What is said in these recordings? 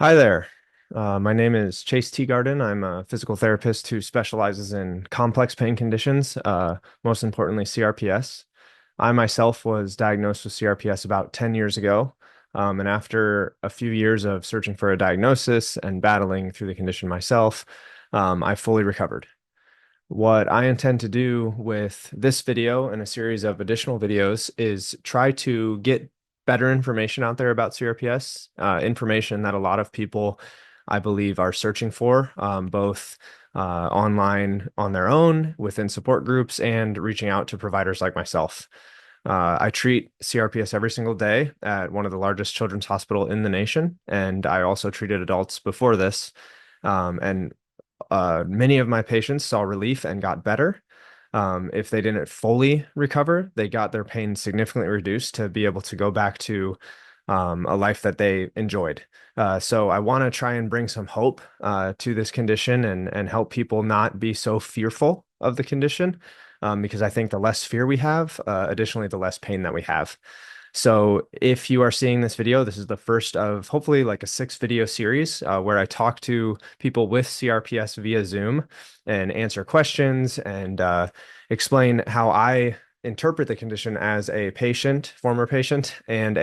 Hi there. My name is Chase Teagarden. I'm a physical therapist who specializes in complex pain conditions, most importantly, CRPS. I myself was diagnosed with CRPS about 10 years ago. And after a few years of searching for a diagnosis and battling through the condition myself, I fully recovered. What I intend to do with this video and a series of additional videos is try to get better information out there about CRPS, information that a lot of people, I believe, are searching for, both online on their own, within support groups, and reaching out to providers like myself. I treat CRPS every single day at one of the largest children's hospital in the nation, and I also treated adults before this. And Many of my patients saw relief and got better. If they didn't fully recover, they got their pain significantly reduced to be able to go back to a life that they enjoyed. So I want to try and bring some hope to this condition and help people not be so fearful of the condition, because I think the less fear we have, additionally, the less pain that we have. So if you are seeing this video, this is the first of hopefully like a 6 video series where I talk to people with CRPS via Zoom and answer questions and explain how I interpret the condition as a patient, former patient, and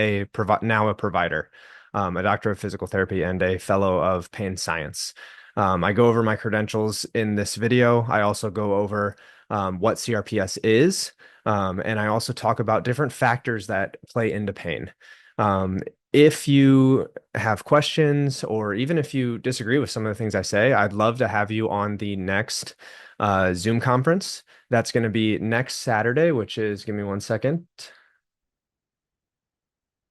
now a provider, a doctor of physical therapy and a fellow of pain science. I go over my credentials in this video. I also go over what CRPS is. And I also talk about different factors that play into pain. If you have questions, or even if you disagree with some of the things I say, I'd love to have you on the next Zoom conference. That's going to be next Saturday, which is, give me one second,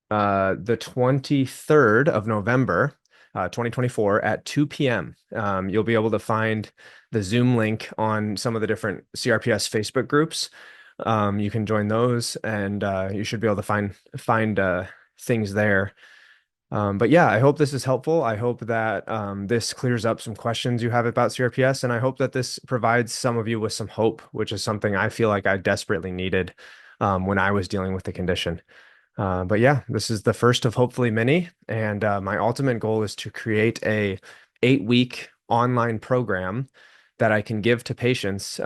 the 23rd of November, 2024 at 2 p.m. You'll be able to find the Zoom link on some of the different CRPS Facebook groups. You can join those, and you should be able to find things there. But yeah, I hope this is helpful. I hope that this clears up some questions you have about CRPS, and I hope that this provides some of you with some hope, which is something I feel like I desperately needed when I was dealing with the condition. But yeah, this is the first of hopefully many, and my ultimate goal is to create a 8-week online program that I can give to patients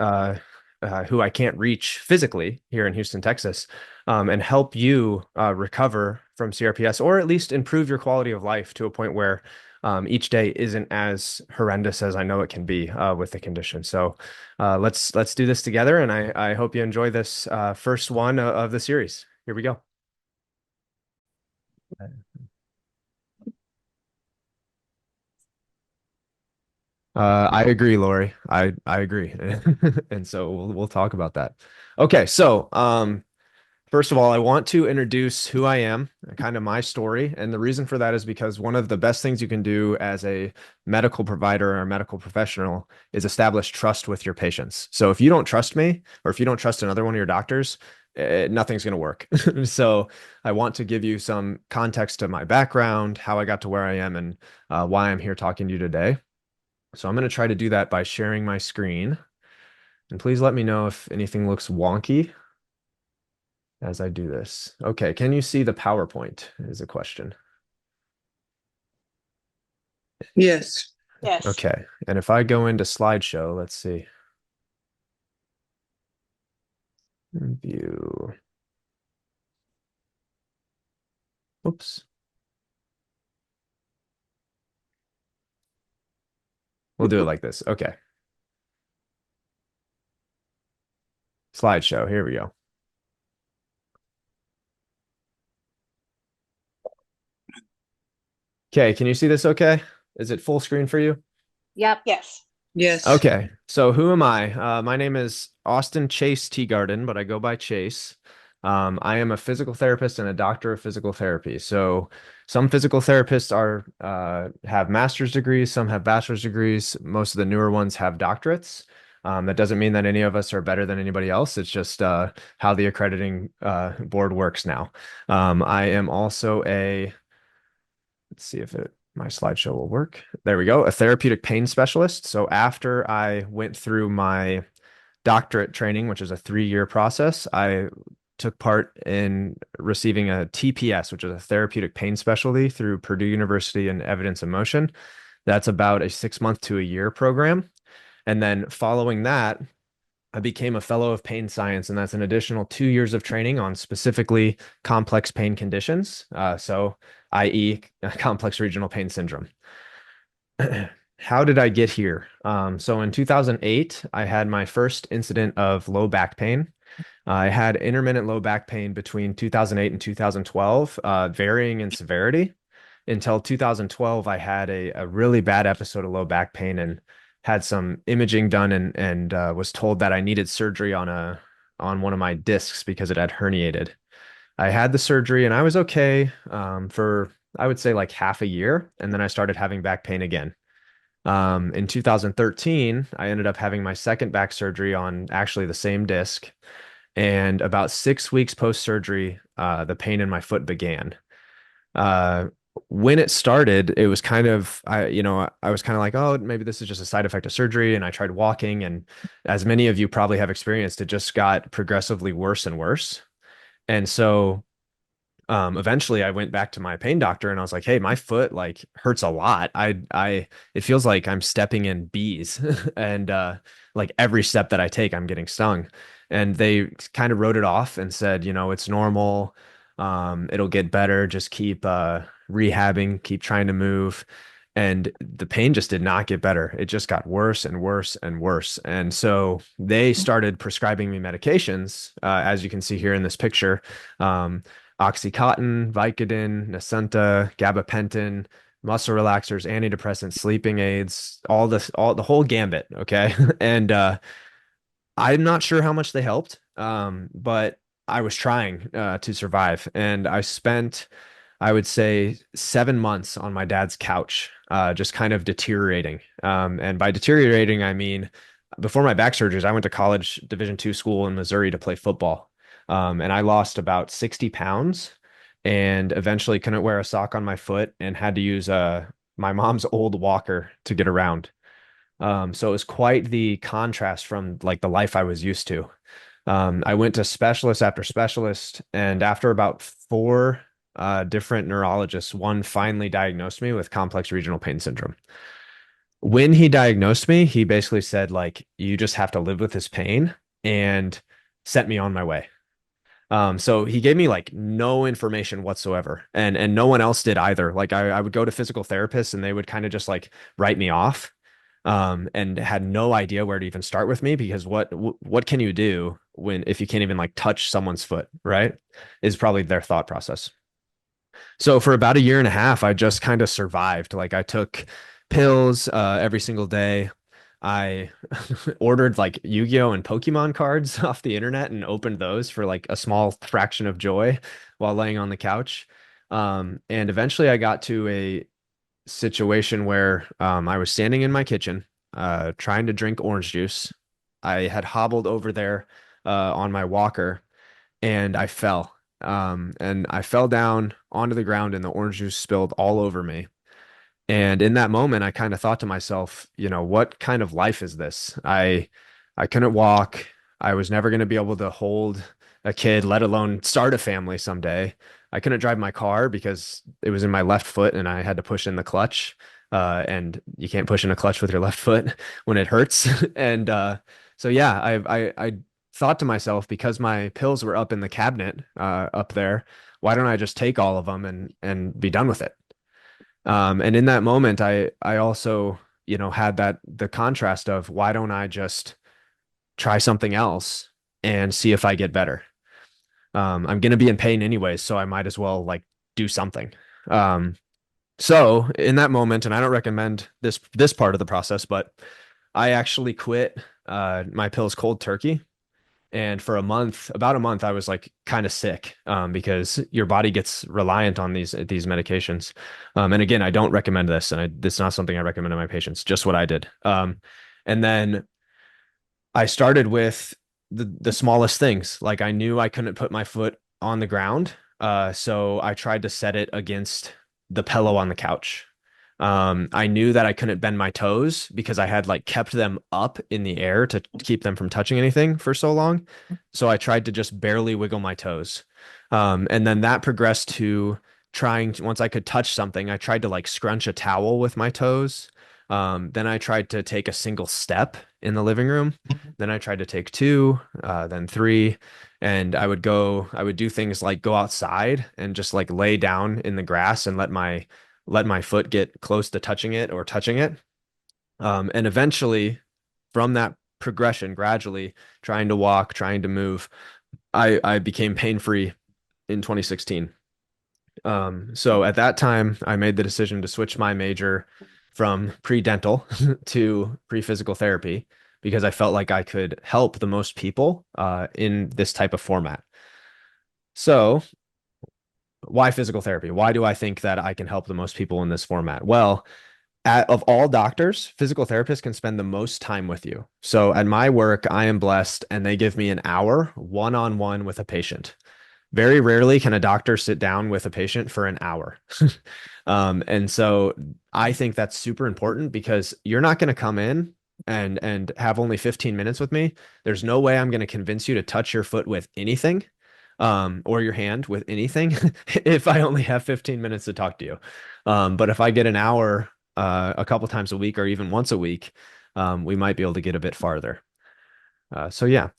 who I can't reach physically here in Houston, Texas, and help you recover from CRPS, or at least improve your quality of life to a point where each day isn't as horrendous as I know it can be with the condition. So let's do this together, and I hope you enjoy this first one of the series. Here we go. I agree, Lori. I agree. And so we'll talk about that. Okay, so first of all, I want to introduce who I am, kind of my story. And the reason for that is because one of the best things you can do as a medical provider or a medical professional is establish trust with your patients. So if you don't trust me, or if you don't trust another one of your doctors, nothing's going to work. So I want to give you some context to my background, how I got to where I am, and why I'm here talking to you today. So I'm going to try to do that by sharing my screen. And please let me know if anything looks wonky as I do this. Okay, can you see the PowerPoint is a question. Yes. Yes. Okay, and if I go into slideshow, let's see. View. Oops. We'll do it like this. Okay. Slideshow, here we go. Okay, can you see this okay? Is it full screen for you? Yep. Yes. Yes. Okay, so who am I? My name is Austin Chase Teagarden, but I go by Chase. I am a physical therapist and a doctor of physical therapy. So some physical therapists are have master's degrees, some have bachelor's degrees. Most of the newer ones have doctorates. That doesn't mean that any of us are better than anybody else. It's just how the accrediting board works now. I am also let's see if my slideshow will work. There we go. A therapeutic pain specialist. So after I went through my doctorate training, which is a 3-year process, I took part in receiving a TPS, which is a therapeutic pain specialty through Purdue University and Evidence in Motion. That's about a 6 month to a year program. And then following that, I became a fellow of pain science, and that's an additional 2 years of training on specifically complex pain conditions. I.e., complex regional pain syndrome. How did I get here? So in 2008, I had my first incident of low back pain. I had intermittent low back pain between 2008 and 2012, varying in severity. Until 2012, I had a really bad episode of low back pain and had some imaging done and was told that I needed surgery on one of my discs because it had herniated. I had the surgery and I was okay for I would say like half a year, and then I started having back pain again. In 2013, I ended up having my second back surgery on actually the same disc. And about 6 weeks post surgery, the pain in my foot began. Uh, when it started, it was kind of, I was kind of like, oh, maybe this is just a side effect of surgery. And I tried walking. And as many of you probably have experienced, it just got progressively worse and worse. And so eventually I went back to my pain doctor and I was like, hey, my foot like hurts a lot. It feels like I'm stepping in bees and like every step that I take, I'm getting stung. And they kind of wrote it off and said, it's normal. It'll get better. Just keep rehabbing, keep trying to move. And the pain just did not get better. It just got worse and worse and worse. And so they started prescribing me medications, as you can see here in this picture. Oxycontin, Vicodin, Nasenta, gabapentin, muscle relaxers, antidepressants, sleeping aids, all the whole gambit. Okay. And I'm not sure how much they helped, but I was trying to survive. And I spent, I would say, 7 months on my dad's couch, just kind of deteriorating. And by deteriorating, I mean, before my back surgeries, I went to college, Division II school in Missouri to play football. And I lost about 60 pounds and eventually couldn't wear a sock on my foot and had to use my mom's old walker to get around. So it was quite the contrast from like the life I was used to. I went to specialist after specialist, and after about four different neurologists, one finally diagnosed me with complex regional pain syndrome. When he diagnosed me, he basically said, like, you just have to live with this pain and sent me on my way. So he gave me like no information whatsoever, and no one else did either. Like I would go to physical therapists and they would kind of just like write me off, and had no idea where to even start with me because what can you do when if you can't even like touch someone's foot, right? Is probably their thought process. So for about a year and a half, I just kind of survived. Like I took pills every single day. I ordered like Yu-Gi-Oh and Pokemon cards off the internet and opened those for like a small fraction of joy while laying on the couch. And eventually I got to a situation where I was standing in my kitchen trying to drink orange juice. I had hobbled over there on my walker and I fell. And I fell down onto the ground and the orange juice spilled all over me. And in that moment, I kind of thought to myself, what kind of life is this? I couldn't walk. I was never going to be able to hold a kid, let alone start a family someday. I couldn't drive my car because it was in my left foot and I had to push in the clutch. And you can't push in a clutch with your left foot when it hurts. And so yeah, I thought to myself, because my pills were up in the cabinet up there, why don't I just take all of them and be done with it? And in that moment, I also, had the contrast of why don't I just try something else and see if I get better? I'm going to be in pain anyways, so I might as well like do something. So in that moment, and I don't recommend this part of the process, but I actually quit my pills cold turkey. And for a month, about a month, I was like kind of sick because your body gets reliant on these medications. And again, I don't recommend this, and this is not something I recommend to my patients. Just what I did. And then I started with the smallest things. Like I knew I couldn't put my foot on the ground, so I tried to set it against the pillow on the couch. I knew that I couldn't bend my toes because I had like kept them up in the air to keep them from touching anything for so long. So I tried to just barely wiggle my toes. And then that progressed to once I could touch something, I tried to like scrunch a towel with my toes. Then I tried to take a single step in the living room. Then I tried to take two, then three. And I would do things like go outside and just like lay down in the grass and let my foot get close to touching it or touching it. And eventually, from that progression, gradually trying to walk, trying to move, I became pain free in 2016. So at that time, I made the decision to switch my major from pre-dental to pre-physical therapy because I felt like I could help the most people in this type of format. So why physical therapy? Why do I think that I can help the most people in this format? Well, of all doctors, physical therapists can spend the most time with you. So at my work, I am blessed and they give me an hour one-on-one with a patient. Very rarely can a doctor sit down with a patient for an hour. And so I think that's super important because you're not going to come in and have only 15 minutes with me. There's no way I'm going to convince you to touch your foot with anything, or your hand with anything if I only have 15 minutes to talk to you. But if I get an hour a couple times a week or even once a week, we might be able to get a bit farther. So yeah,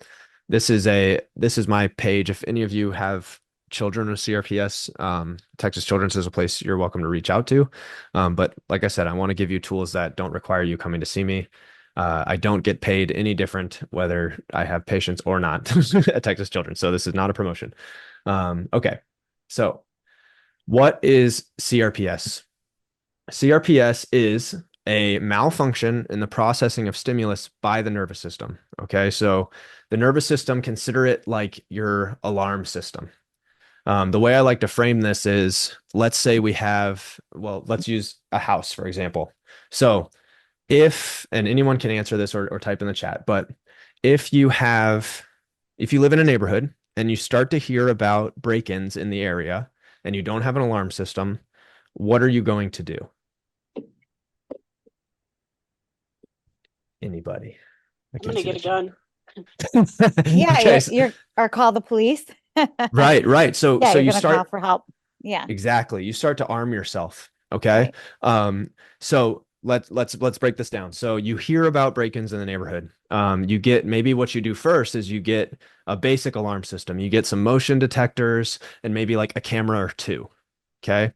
this is my page. If any of you have children with CRPS, Texas Children's is a place you're welcome to reach out to. But like I said, I want to give you tools that don't require you coming to see me. I don't get paid any different whether I have patients or not at Texas Children's. So this is not a promotion. Okay. So what is CRPS? CRPS is a malfunction in the processing of stimulus by the nervous system. Okay. So the nervous system, consider it like your alarm system. The way I like to frame this is let's say we have, well, let's use a house, for example. So and anyone can answer this or type in the chat, but if you have, if you live in a neighborhood and you start to hear about break-ins in the area and you don't have an alarm system, what are you going to do? Anybody? I I'm can't gonna see get the a chat. gun. Yeah, Okay. or call the police. Right. Yeah, So you're you gonna call start for help. Yeah, exactly. You start to arm yourself. Okay. right. So let's break this down. So you hear about break-ins in the neighborhood. You get maybe what you do first is you get a basic alarm system. You get some motion detectors and maybe like a camera or two. Okay.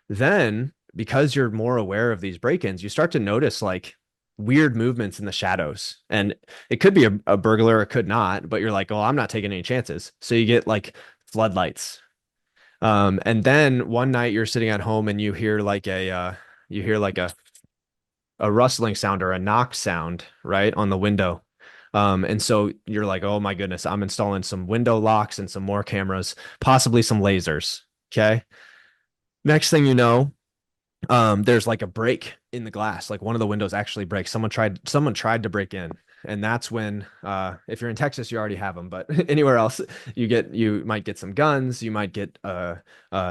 Then, because you're more aware of these break-ins, you start to notice like weird movements in the shadows. And it could be a burglar, it could not, but you're like, oh, I'm not taking any chances. So you get like floodlights. And then one night you're sitting at home and you hear like a rustling sound or a knock sound, right, on the window. And so you're like, oh my goodness, I'm installing some window locks and some more cameras, possibly some lasers. Okay. Next thing you know, there's like a break in the glass, like one of the windows actually breaks. Someone tried to break in, and that's when if you're in Texas you already have them, but anywhere else you might get some guns, you might get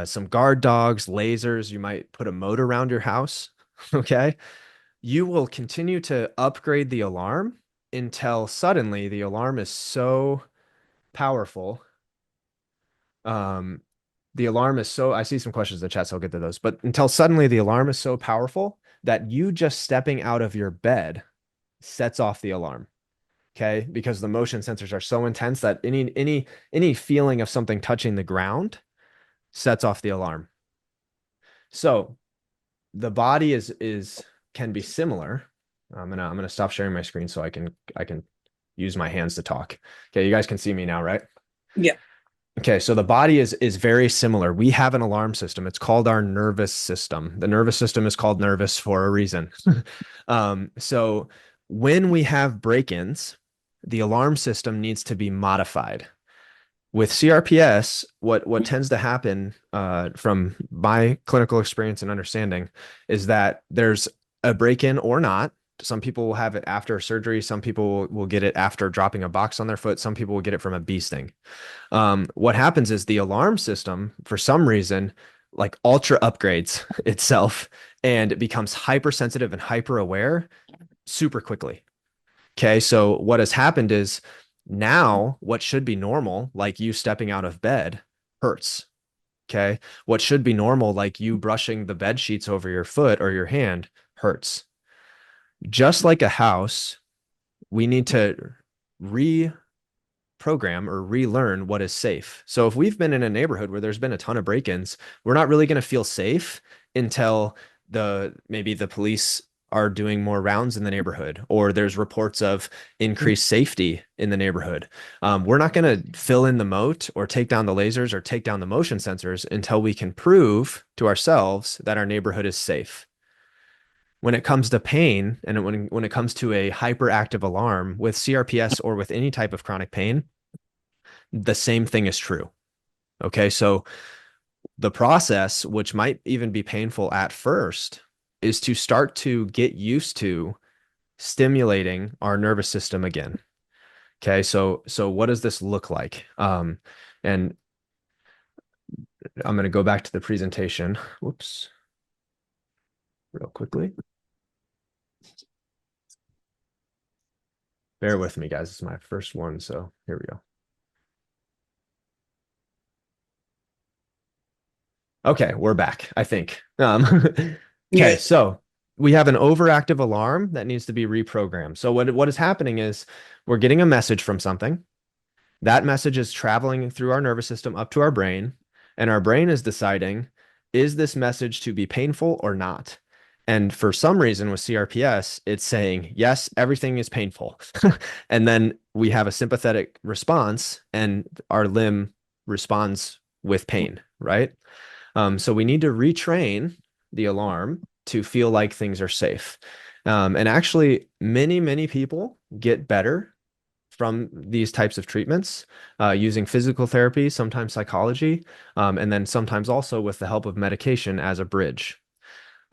some guard dogs, lasers, you might put a moat around your house. Okay, you will continue to upgrade the alarm until suddenly the alarm is so powerful. um the alarm is so, I see some questions in the chat, so I'll get to those. But until suddenly the alarm is so powerful that you just stepping out of your bed sets off the alarm. Okay. Because the motion sensors are so intense that any feeling of something touching the ground sets off the alarm. So the body is can be similar. I'm gonna stop sharing my screen so I can use my hands to talk. Okay, you guys can see me now, right? Yeah. Okay, so the body is very similar. We have an alarm system. It's called our nervous system. The nervous system is called nervous for a reason. So when we have break-ins, the alarm system needs to be modified. With CRPS, what tends to happen, from my clinical experience and understanding, is that there's a break-in or not. Some people will have it after surgery. Some people will get it after dropping a box on their foot. Some people will get it from a bee sting. What happens is the alarm system, for some reason, like ultra upgrades itself and it becomes hypersensitive and hyper aware super quickly. Okay, so what has happened is now what should be normal, like you stepping out of bed, hurts. Okay, what should be normal, like you brushing the bed sheets over your foot or your hand, hurts. Just like a house, we need to reprogram or relearn what is safe. So if we've been in a neighborhood where there's been a ton of break-ins, we're not really going to feel safe until maybe the police are doing more rounds in the neighborhood, or there's reports of increased safety in the neighborhood. We're not going to fill in the moat or take down the lasers or take down the motion sensors until we can prove to ourselves that our neighborhood is safe. When it comes to pain and when it comes to a hyperactive alarm with CRPS or with any type of chronic pain, the same thing is true. Okay, so the process, which might even be painful at first, is to start to get used to stimulating our nervous system again. Okay, so what does this look like? And I'm going to go back to the presentation. Whoops, real quickly. Bear with me, guys. It's my first one, so here we go. Okay, we're back, I think. Okay, Yeah. so we have an overactive alarm that needs to be reprogrammed. So what is happening is we're getting a message from something. That message is traveling through our nervous system up to our brain, and our brain is deciding, is this message to be painful or not? And for some reason with CRPS, it's saying, yes, everything is painful. And then we have a sympathetic response, and our limb responds with pain, right? So we need to retrain the alarm to feel like things are safe. And actually, many people get better from these types of treatments using physical therapy, sometimes psychology, and then sometimes also with the help of medication as a bridge.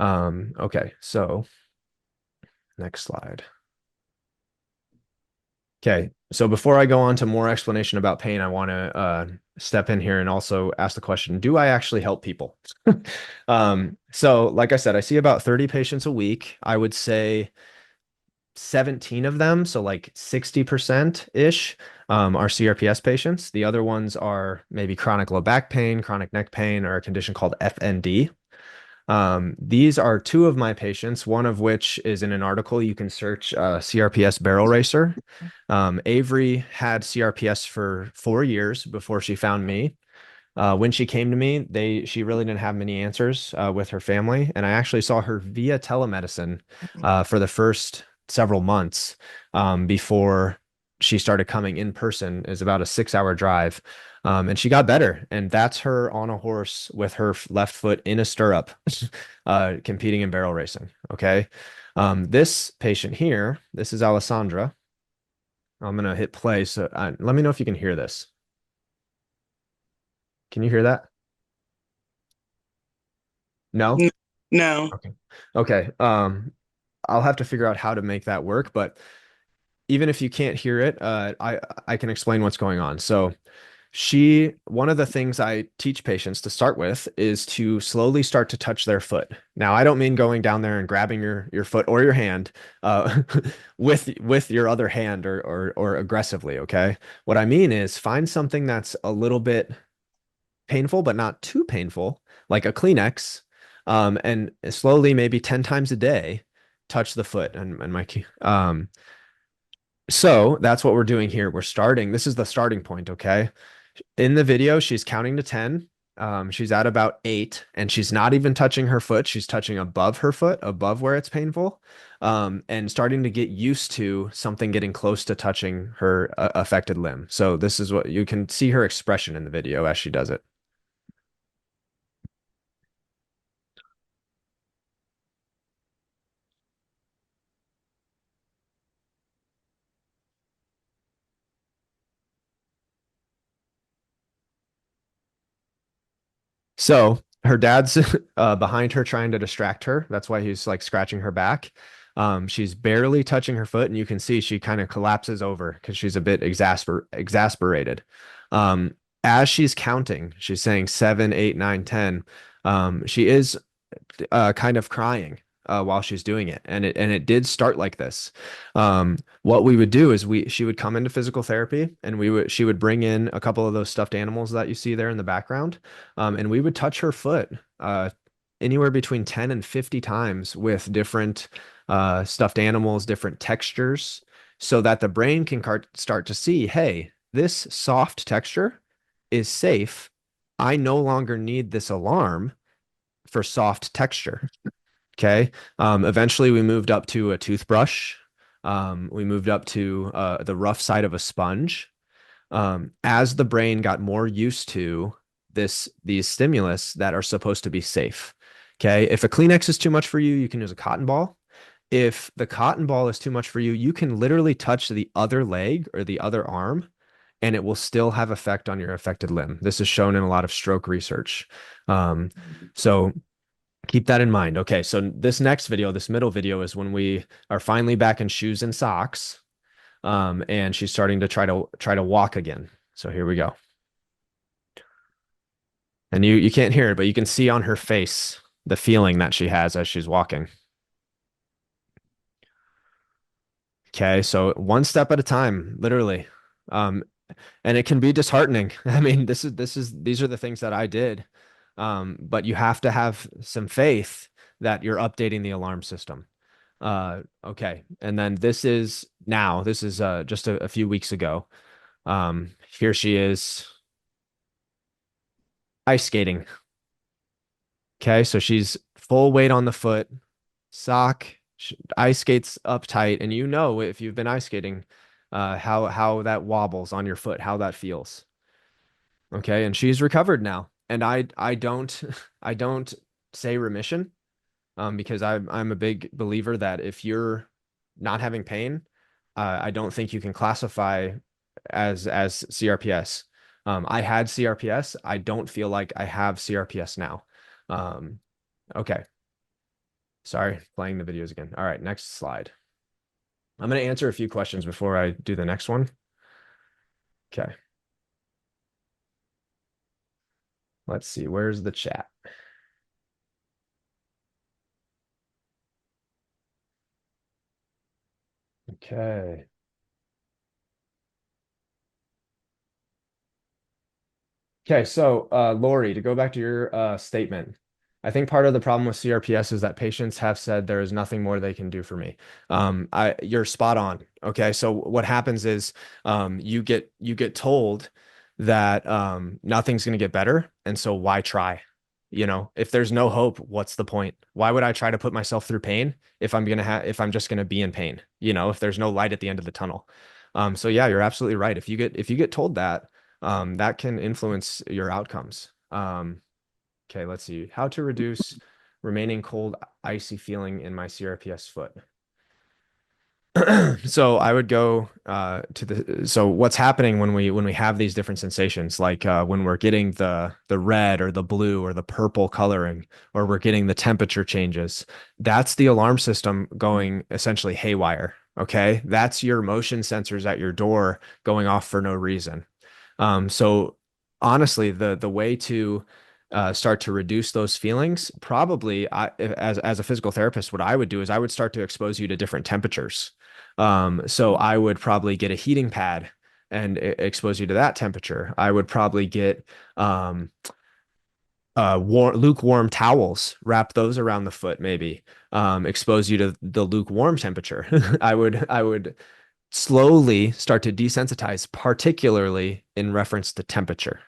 Okay, so next slide. Okay, so before I go on to more explanation about pain, I want to step in here and also ask the question, do I actually help people? So like I said, I see about 30 patients a week. I would say 17 of them, so like 60%-ish, are CRPS patients. The other ones are maybe chronic low back pain, chronic neck pain, or a condition called FND. These are two of my patients, one of which is in an article. You can search CRPS barrel racer. Avery had CRPS for 4 years before she found me. When she came to me, she really didn't have many answers with her family, and I actually saw her via telemedicine for the first several months before she started coming in person. Is about a 6-hour drive, and she got better. And that's her on a horse with her left foot in a stirrup, competing in barrel racing. Okay, this patient here, this is Alessandra. I'm gonna hit play. So let me know if you can hear this. Can you hear that? No? No. Okay. Okay. I'll have to figure out how to make that work, but even if you can't hear it, I can explain what's going on. So one of the things I teach patients to start with is to slowly start to touch their foot. Now, I don't mean going down there and grabbing your foot or your hand with your other hand or aggressively, okay? What I mean is find something that's a little bit painful, but not too painful, like a Kleenex, and slowly, maybe 10 times a day, touch the foot and my key. So that's what we're doing here. This is the starting point, okay? In the video, she's counting to 10. She's at about 8, and she's not even touching her foot. She's touching above her foot, above where it's painful, and starting to get used to something getting close to touching her affected limb. So this is what you can see her expression in the video as she does it. So her dad's behind her trying to distract her. That's why he's like scratching her back. She's barely touching her foot, and you can see she kind of collapses over because she's a bit exasperated. As she's counting, she's saying 7, 8, 9, 10. She is kind of crying while she's doing it, and it did start like this. What we would do is she would come into physical therapy, and she would bring in a couple of those stuffed animals that you see there in the background, and we would touch her foot anywhere between 10 and 50 times with different stuffed animals, different textures, so that the brain can start to see, hey, this soft texture is safe. I no longer need this alarm for soft texture. Okay. Eventually, we moved up to a toothbrush. We moved up to the rough side of a sponge. As the brain got more used to these stimulus that are supposed to be safe. Okay. If a Kleenex is too much for you, you can use a cotton ball. If the cotton ball is too much for you, you can literally touch the other leg or the other arm, and it will still have effect on your affected limb. This is shown in a lot of stroke research. So keep that in mind. Okay, so this next video, this middle video, is when we are finally back in shoes and socks, and she's starting to try to walk again. So here we go. And you can't hear it, but you can see on her face the feeling that she has as she's walking. Okay, so one step at a time, literally. Um, and it can be disheartening. I mean, these are the things that I did. But you have to have some faith that you're updating the alarm system. Okay. And then this is just a few weeks ago. Here she is ice skating. Okay. So she's full weight on the foot, sock, ice skates up tight. And you know, if you've been ice skating, how that wobbles on your foot, how that feels. Okay. And she's recovered now. And I don't, I don't say remission, because I'm a big believer that if you're not having pain, I don't think you can classify as CRPS. I had CRPS. I don't feel like I have CRPS now. Um, okay. Sorry, playing the videos again. All right, next slide. I'm going to answer a few questions before I do the next one. Okay. Let's see. Where's the chat? Okay. Okay, so Lori, to go back to your statement, I think part of the problem with CRPS is that patients have said there is nothing more they can do for me. You're spot on. Okay, so what happens is you get told that nothing's going to get better, and so why try? You know, if there's no hope, what's the point? Why would I try to put myself through pain if I'm just gonna be in pain? You know, if there's no light at the end of the tunnel. So yeah, you're absolutely right. If you get told that, that can influence your outcomes. Okay, let's see. How to reduce remaining cold, icy feeling in my CRPS foot. So I would go so what's happening when we have these different sensations, like when we're getting the red or the blue or the purple coloring, or we're getting the temperature changes, that's the alarm system going essentially haywire. Okay, that's your motion sensors at your door going off for no reason. So honestly, the way to start to reduce those feelings, probably as a physical therapist, what I would do is I would start to expose you to different temperatures. So I would probably get a heating pad and expose you to that temperature. I would probably get lukewarm towels, wrap those around the foot, maybe expose you to the lukewarm temperature. I would slowly start to desensitize, particularly in reference to temperature.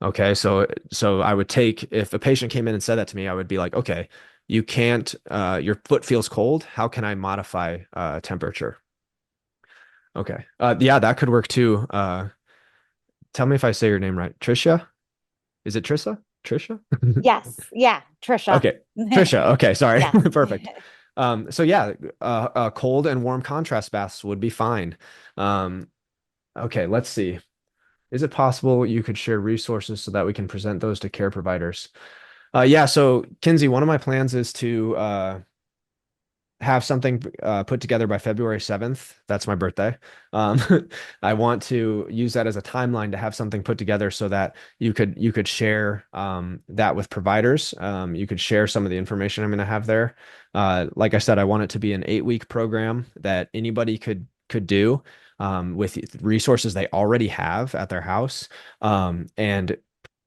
Okay, so I would take, if a patient came in and said that to me, I would be like, okay, you can't, your foot feels cold. How can I modify temperature? Okay. Yeah, that could work too. Tell me if I say your name right. Trisha? Is it Trissa? Trisha? Yes. Yeah. Trisha. Okay. Trisha. Okay, sorry. Yes. Perfect. So yeah, cold and warm contrast baths would be fine. Okay, let's see. Is it possible you could share resources so that we can present those to care providers? Yeah, so Kinsey, one of my plans is to have something put together by February 7th. That's my birthday. Um, I want to use that as a timeline to have something put together so that you could share that with providers. You could share some of the information I'm going to have there. Like I said, I want it to be an 8-week program that anybody could do with resources they already have at their house, and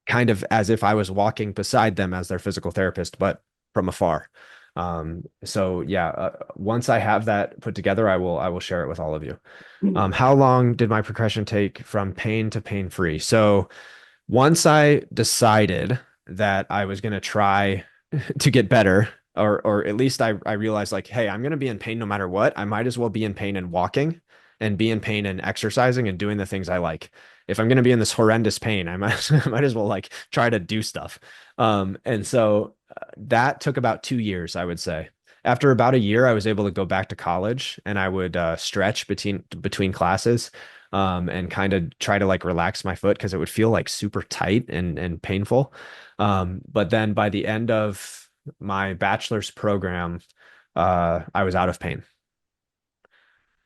kind of as if I was walking beside them as their physical therapist, but from afar. So yeah, once I have that put together, I will share it with all of you. How long did my progression take from pain to pain free? So once I decided that I was going to try to get better, or at least I realized like, hey, I'm going to be in pain no matter what. I might as well be in pain and walking and be in pain and exercising and doing the things I like. If I'm going to be in this horrendous pain, I might I might as well like try to do stuff. And so that took about 2 years, I would say. After about a year, I was able to go back to college and I would stretch between classes, and kind of try to like relax my foot because it would feel like super tight and painful. But then by the end of my bachelor's program, I was out of pain.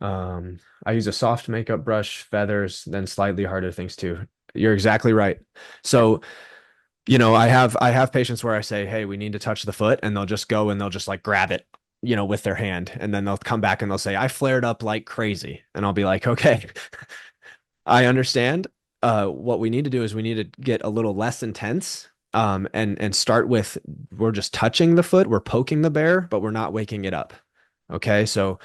I use a soft makeup brush, feathers, then slightly harder things too. You're exactly right. So, I have patients where I say, "Hey, we need to touch the foot," and they'll just go and they'll just like grab it, with their hand, and then they'll come back and they'll say, "I flared up like crazy," and I'll be like, "Okay, I understand. What we need to do is we need to get a little less intense, and start with we're just touching the foot, we're poking the bear, but we're not waking it up. Okay, so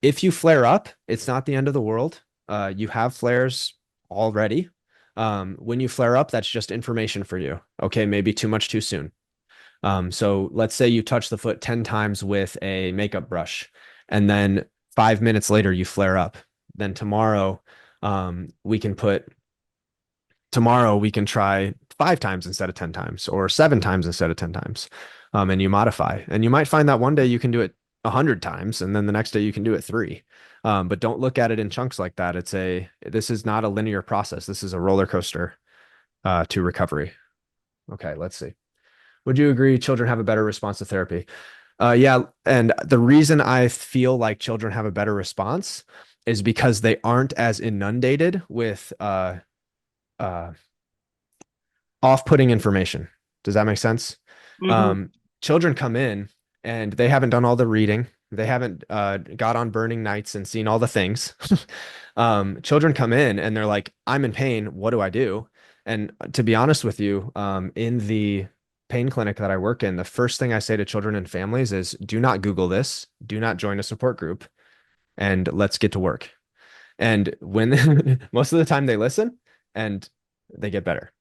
if you flare up, it's not the end of the world. You have flares already. When you flare up, that's just information for you. Okay, maybe too much too soon. So let's say you touch the foot 10 times with a makeup brush, and then 5 minutes later you flare up. Then we can put tomorrow we can try 5 times instead of 10 times or 7 times instead of 10 times. And you modify. And you might find that one day you can do it 100 times and then the next day you can do it three. But don't look at it in chunks like that. This is not a linear process. This is a roller coaster to recovery. Okay, let's see. Would you agree children have a better response to therapy? Yeah, and the reason I feel like children have a better response is because they aren't as inundated with uh, off-putting information. Does that make sense? Mm-hmm. Children come in and they haven't done all the reading. They haven't got on burning nights and seen all the things. Children come in and they're like, I'm in pain. What do I do? And to be honest with you, in the pain clinic that I work in, the first thing I say to children and families is do not Google this, do not join a support group, and let's get to work. And when most of the time they listen and they get better.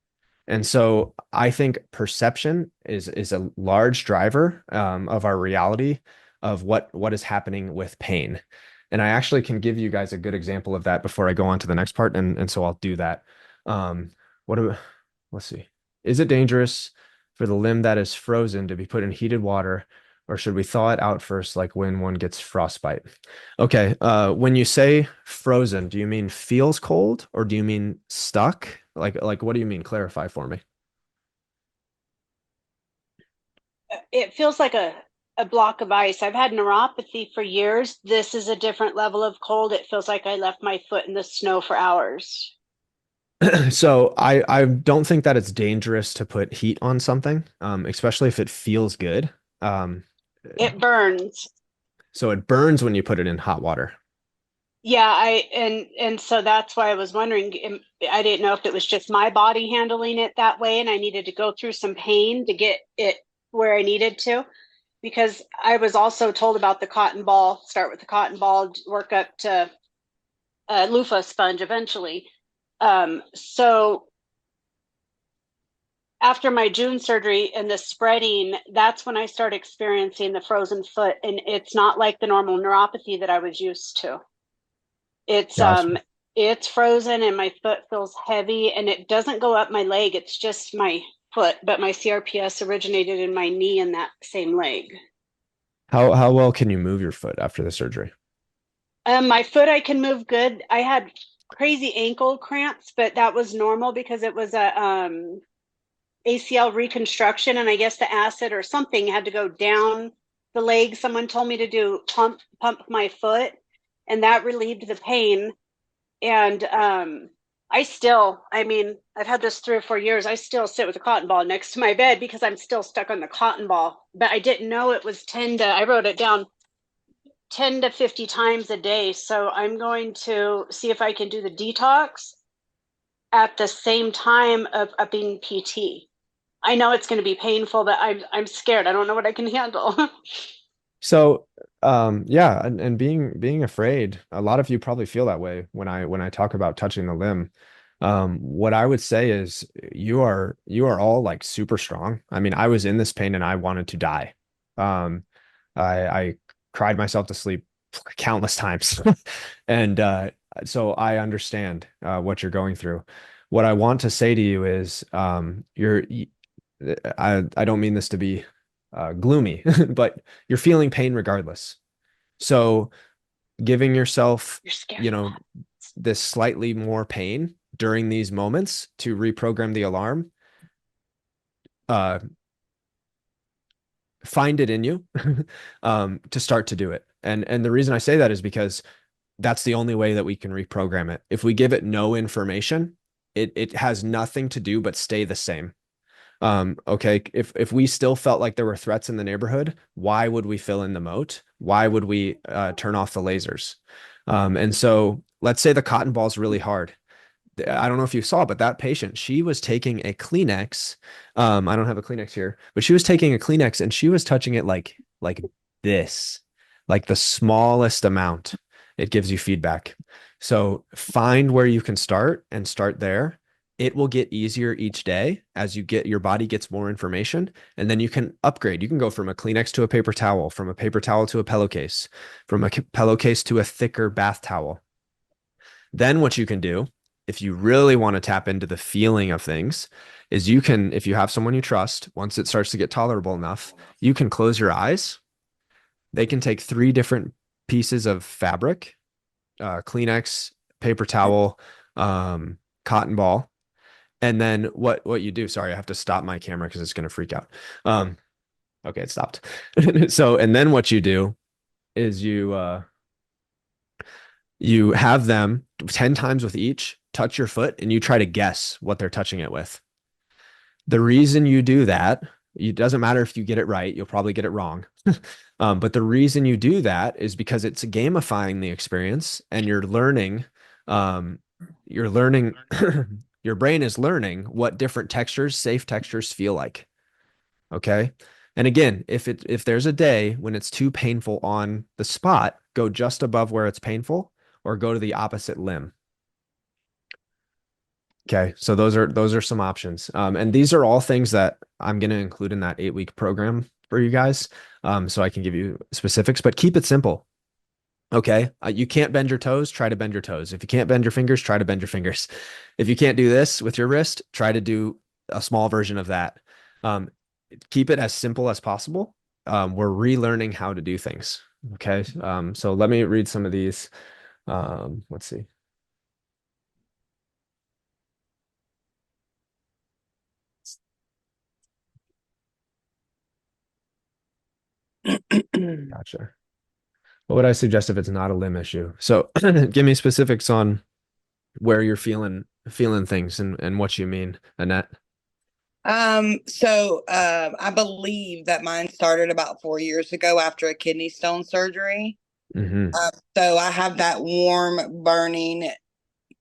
And so I think perception is a large driver of our reality of what is happening with pain. And I actually can give you guys a good example of that before I go on to the next part. And so I'll do that. Um, what do, let's see. Is it dangerous for the limb that is frozen to be put in heated water, or should we thaw it out first, like when one gets frostbite? Okay. When you say frozen, do you mean feels cold or do you mean stuck? Like what do you mean? Clarify for me. It feels like a block of ice. I've had neuropathy for years. This is a different level of cold. It feels like I left my foot in the snow for hours. So I don't think that it's dangerous to put heat on something, especially if it feels good. Um, It burns. so it burns when you put it in hot water. Yeah, and so that's why I was wondering. I didn't know if it was just my body handling it that way, and I needed to go through some pain to get it where I needed to. Because I was also told about the cotton ball. Start with the cotton ball, work up to a loofah sponge eventually. So after my June surgery and the spreading, that's when I started experiencing the frozen foot, and it's not like the normal neuropathy that I was used to. It's Gotcha. it's frozen and my foot feels heavy and it doesn't go up my leg. It's just my foot, but my CRPS originated in my knee and that same leg. How well can you move your foot after the surgery? My foot I can move good. I had crazy ankle cramps, but that was normal because it was a ACL reconstruction, and I guess the acid or something had to go down the leg. Someone told me to do pump my foot, and that relieved the pain. And I mean, I've had this 3 or 4 years. I still sit with a cotton ball next to my bed because I'm still stuck on the cotton ball. But I didn't know it was I wrote it down, 10 to 50 times a day. So I'm going to see if I can do the detox at the same time of upping PT. I know it's going to be painful, but I'm scared. I don't know what I can handle. So, yeah, and being afraid, a lot of you probably feel that way when I talk about touching the limb. What I would say is you are all like super strong. I mean, I was in this pain and I wanted to die. Um, I cried myself to sleep countless times, and so I understand what you're going through. What I want to say to you is, I don't mean this to be gloomy, but you're feeling pain regardless. So giving yourself, You're scared you of know, that. this slightly more pain during these moments to reprogram the alarm, uh, find it in you to start to do it. And the reason I say that is because that's the only way that we can reprogram it. If we give it no information, it has nothing to do but stay the same. Okay, if we still felt like there were threats in the neighborhood, why would we fill in the moat? Why would we turn off the lasers? And so let's say the cotton ball is really hard. I don't know if you saw, but that patient, she was taking a Kleenex. I don't have a Kleenex here, but she was taking a Kleenex and she was touching it like this, like the smallest amount. It gives you feedback. So find where you can start and start there. It will get easier each day as your body gets more information, and then you can upgrade. You can go from a Kleenex to a paper towel, from a paper towel to a pillowcase, from a pillowcase to a thicker bath towel. Then what you can do, if you really want to tap into the feeling of things, is you can, if you have someone you trust, once it starts to get tolerable enough, you can close your eyes. They can take 3 different pieces of fabric, Kleenex, paper towel, cotton ball. And then what you do, sorry, I have to stop my camera because it's going to freak out. Okay, it stopped. So, and then what you do is you have them 10 times with each touch your foot and you try to guess what they're touching it with. The reason you do that, it doesn't matter if you get it right, you'll probably get it wrong. But the reason you do that is because it's gamifying the experience and you're learning, your brain is learning what different textures, safe textures feel like. Okay. And again, if there's a day when it's too painful on the spot, go just above where it's painful or go to the opposite limb. Okay, so those are some options, and these are all things that I'm going to include in that 8-week program for you guys, so I can give you specifics. But keep it simple. Okay, you can't bend your toes, try to bend your toes. If you can't bend your fingers, try to bend your fingers. If you can't do this with your wrist, try to do a small version of that. Keep it as simple as possible. We're relearning how to do things. Okay, so let me read some of these. Let's see. Gotcha. What would I suggest if it's not a limb issue? So give me specifics on where you're feeling things and what you mean, Annette. I believe that mine started about 4 years ago after a kidney stone surgery. Mm-hmm. So I have that warm burning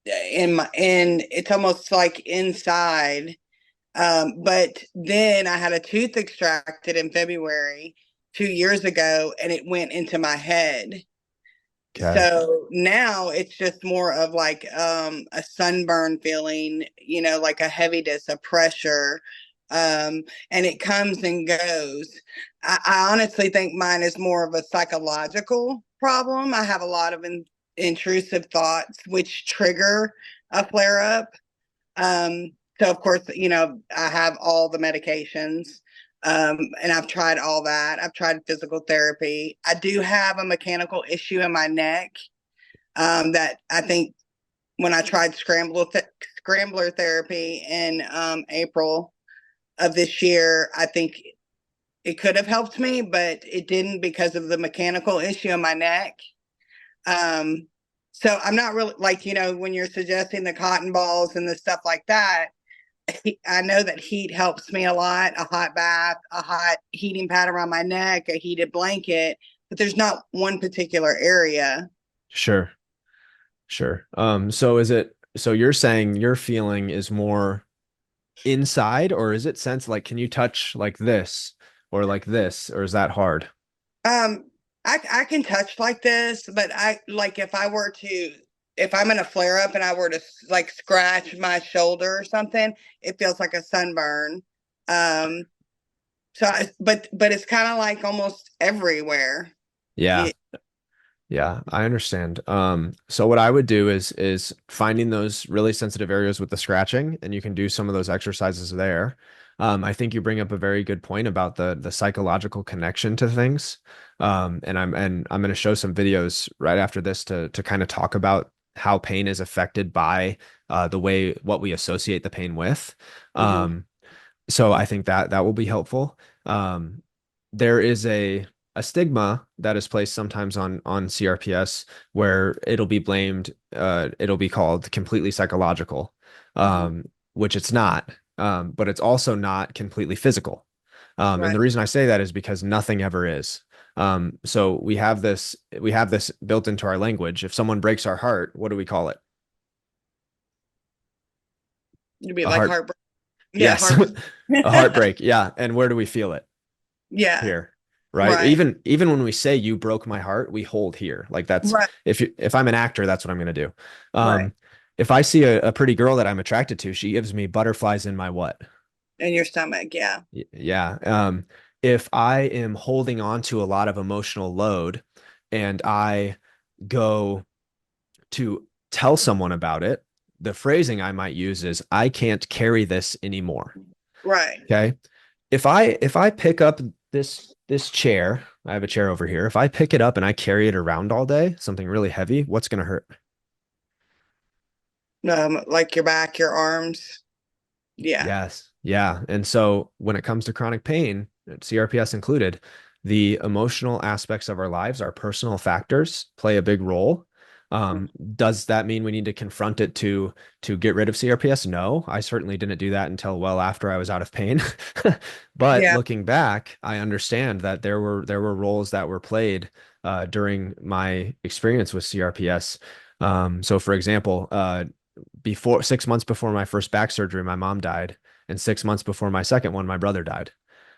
and it's almost like inside. But then I had a tooth extracted in February 2 years ago, and it went into my head. Okay. So now it's just more of like a sunburn feeling, like a heaviness, a pressure, and it comes and goes. I honestly think mine is more of a psychological problem. I have a lot of intrusive thoughts which trigger a flare up. So of course, I have all the medications. And I've tried all that. I've tried physical therapy. I do have a mechanical issue in my neck that I think when I tried scrambler therapy in April of this year, I think it could have helped me, but it didn't because of the mechanical issue in my neck. Um, so I'm not really like, when you're suggesting the cotton balls and the stuff like that, I know that heat helps me a lot. A hot bath, a hot heating pad around my neck, a heated blanket, but there's not one particular area. Sure. Sure. So you're saying your feeling is more inside, or is it sense like, can you touch like this, or is that hard? Um, I can touch like this, but I like if I'm in a flare up and I were to like scratch my shoulder or something, it feels like a sunburn. Um, but it's kind of like almost everywhere. Yeah. Yeah, Yeah, I understand. So what I would do is finding those really sensitive areas with the scratching, and you can do some of those exercises there. I think you bring up a very good point about the psychological connection to things. And I'm going to show some videos right after this to kind of talk about how pain is affected by the way what we associate the pain with. hmm So I think that will be helpful. There is a stigma that is placed sometimes on CRPS where it'll be called completely psychological, hmm which it's not, but it's also not completely physical. And right. the reason I say that is because nothing ever is. So we have this built into our language. If someone breaks our heart, what do we call it? You'd be A like heart. heartbreak. Yeah, Yes, heartbreak. a heartbreak. Yeah. And where do we feel it? Yeah, Here, right? right, Even when we say you broke my heart, we hold here. Like that's right, if I'm an actor, that's what I'm gonna do. right. Um, if I see a pretty girl that I'm attracted to, she gives me butterflies in my what? In your stomach. Yeah, Yeah. If I am holding on to a lot of emotional load and I go to tell someone about it, the phrasing I might use is I can't carry this anymore. right. Okay. If I pick up this chair, I have a chair over here. If I pick it up and I carry it around all day, something really heavy, what's going to hurt? Like your back, your arms. Yeah. Yes. Yeah. And so when it comes to chronic pain, CRPS included, the emotional aspects of our lives, our personal factors play a big role. Does that mean we need to confront it to get rid of CRPS? No, I certainly didn't do that until well after I was out of pain. But Yeah. looking back, I understand that there were roles that were played during my experience with CRPS. So for example, before 6 months before my first back surgery, my mom died, and 6 months before my second one, my brother died.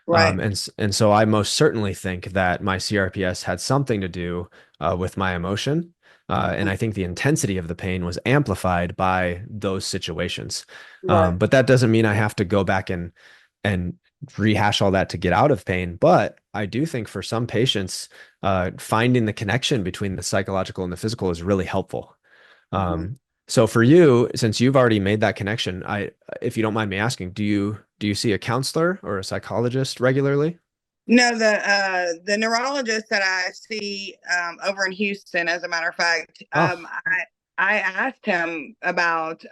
Right. And so I most certainly think that my CRPS had something to do with my emotion. And I think the intensity of the pain was amplified by those situations. Right. But that doesn't mean I have to go back and rehash all that to get out of pain. But I do think for some patients, finding the connection between the psychological and the physical is really helpful. hmm So for you, since you've already made that connection, if you don't mind me asking, do you see a counselor or a psychologist regularly? No, the neurologist that I see over in Houston, as a matter of fact, Oh, I asked him about.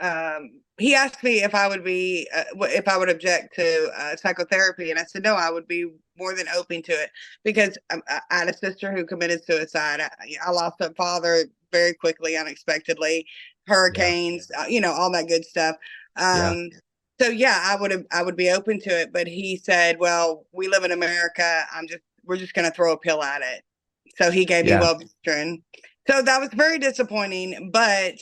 He asked me if I would be if I would object to psychotherapy, and I said no, I would be more than open to it because I had a sister who committed suicide. I lost a father very quickly, unexpectedly, yeah, hurricanes, all that good stuff. yeah, So yeah, I would be open to it, but he said, "Well, we live in America. We're just going to throw a pill at it." So he gave me yeah, Wellbutrin. So that was very disappointing. But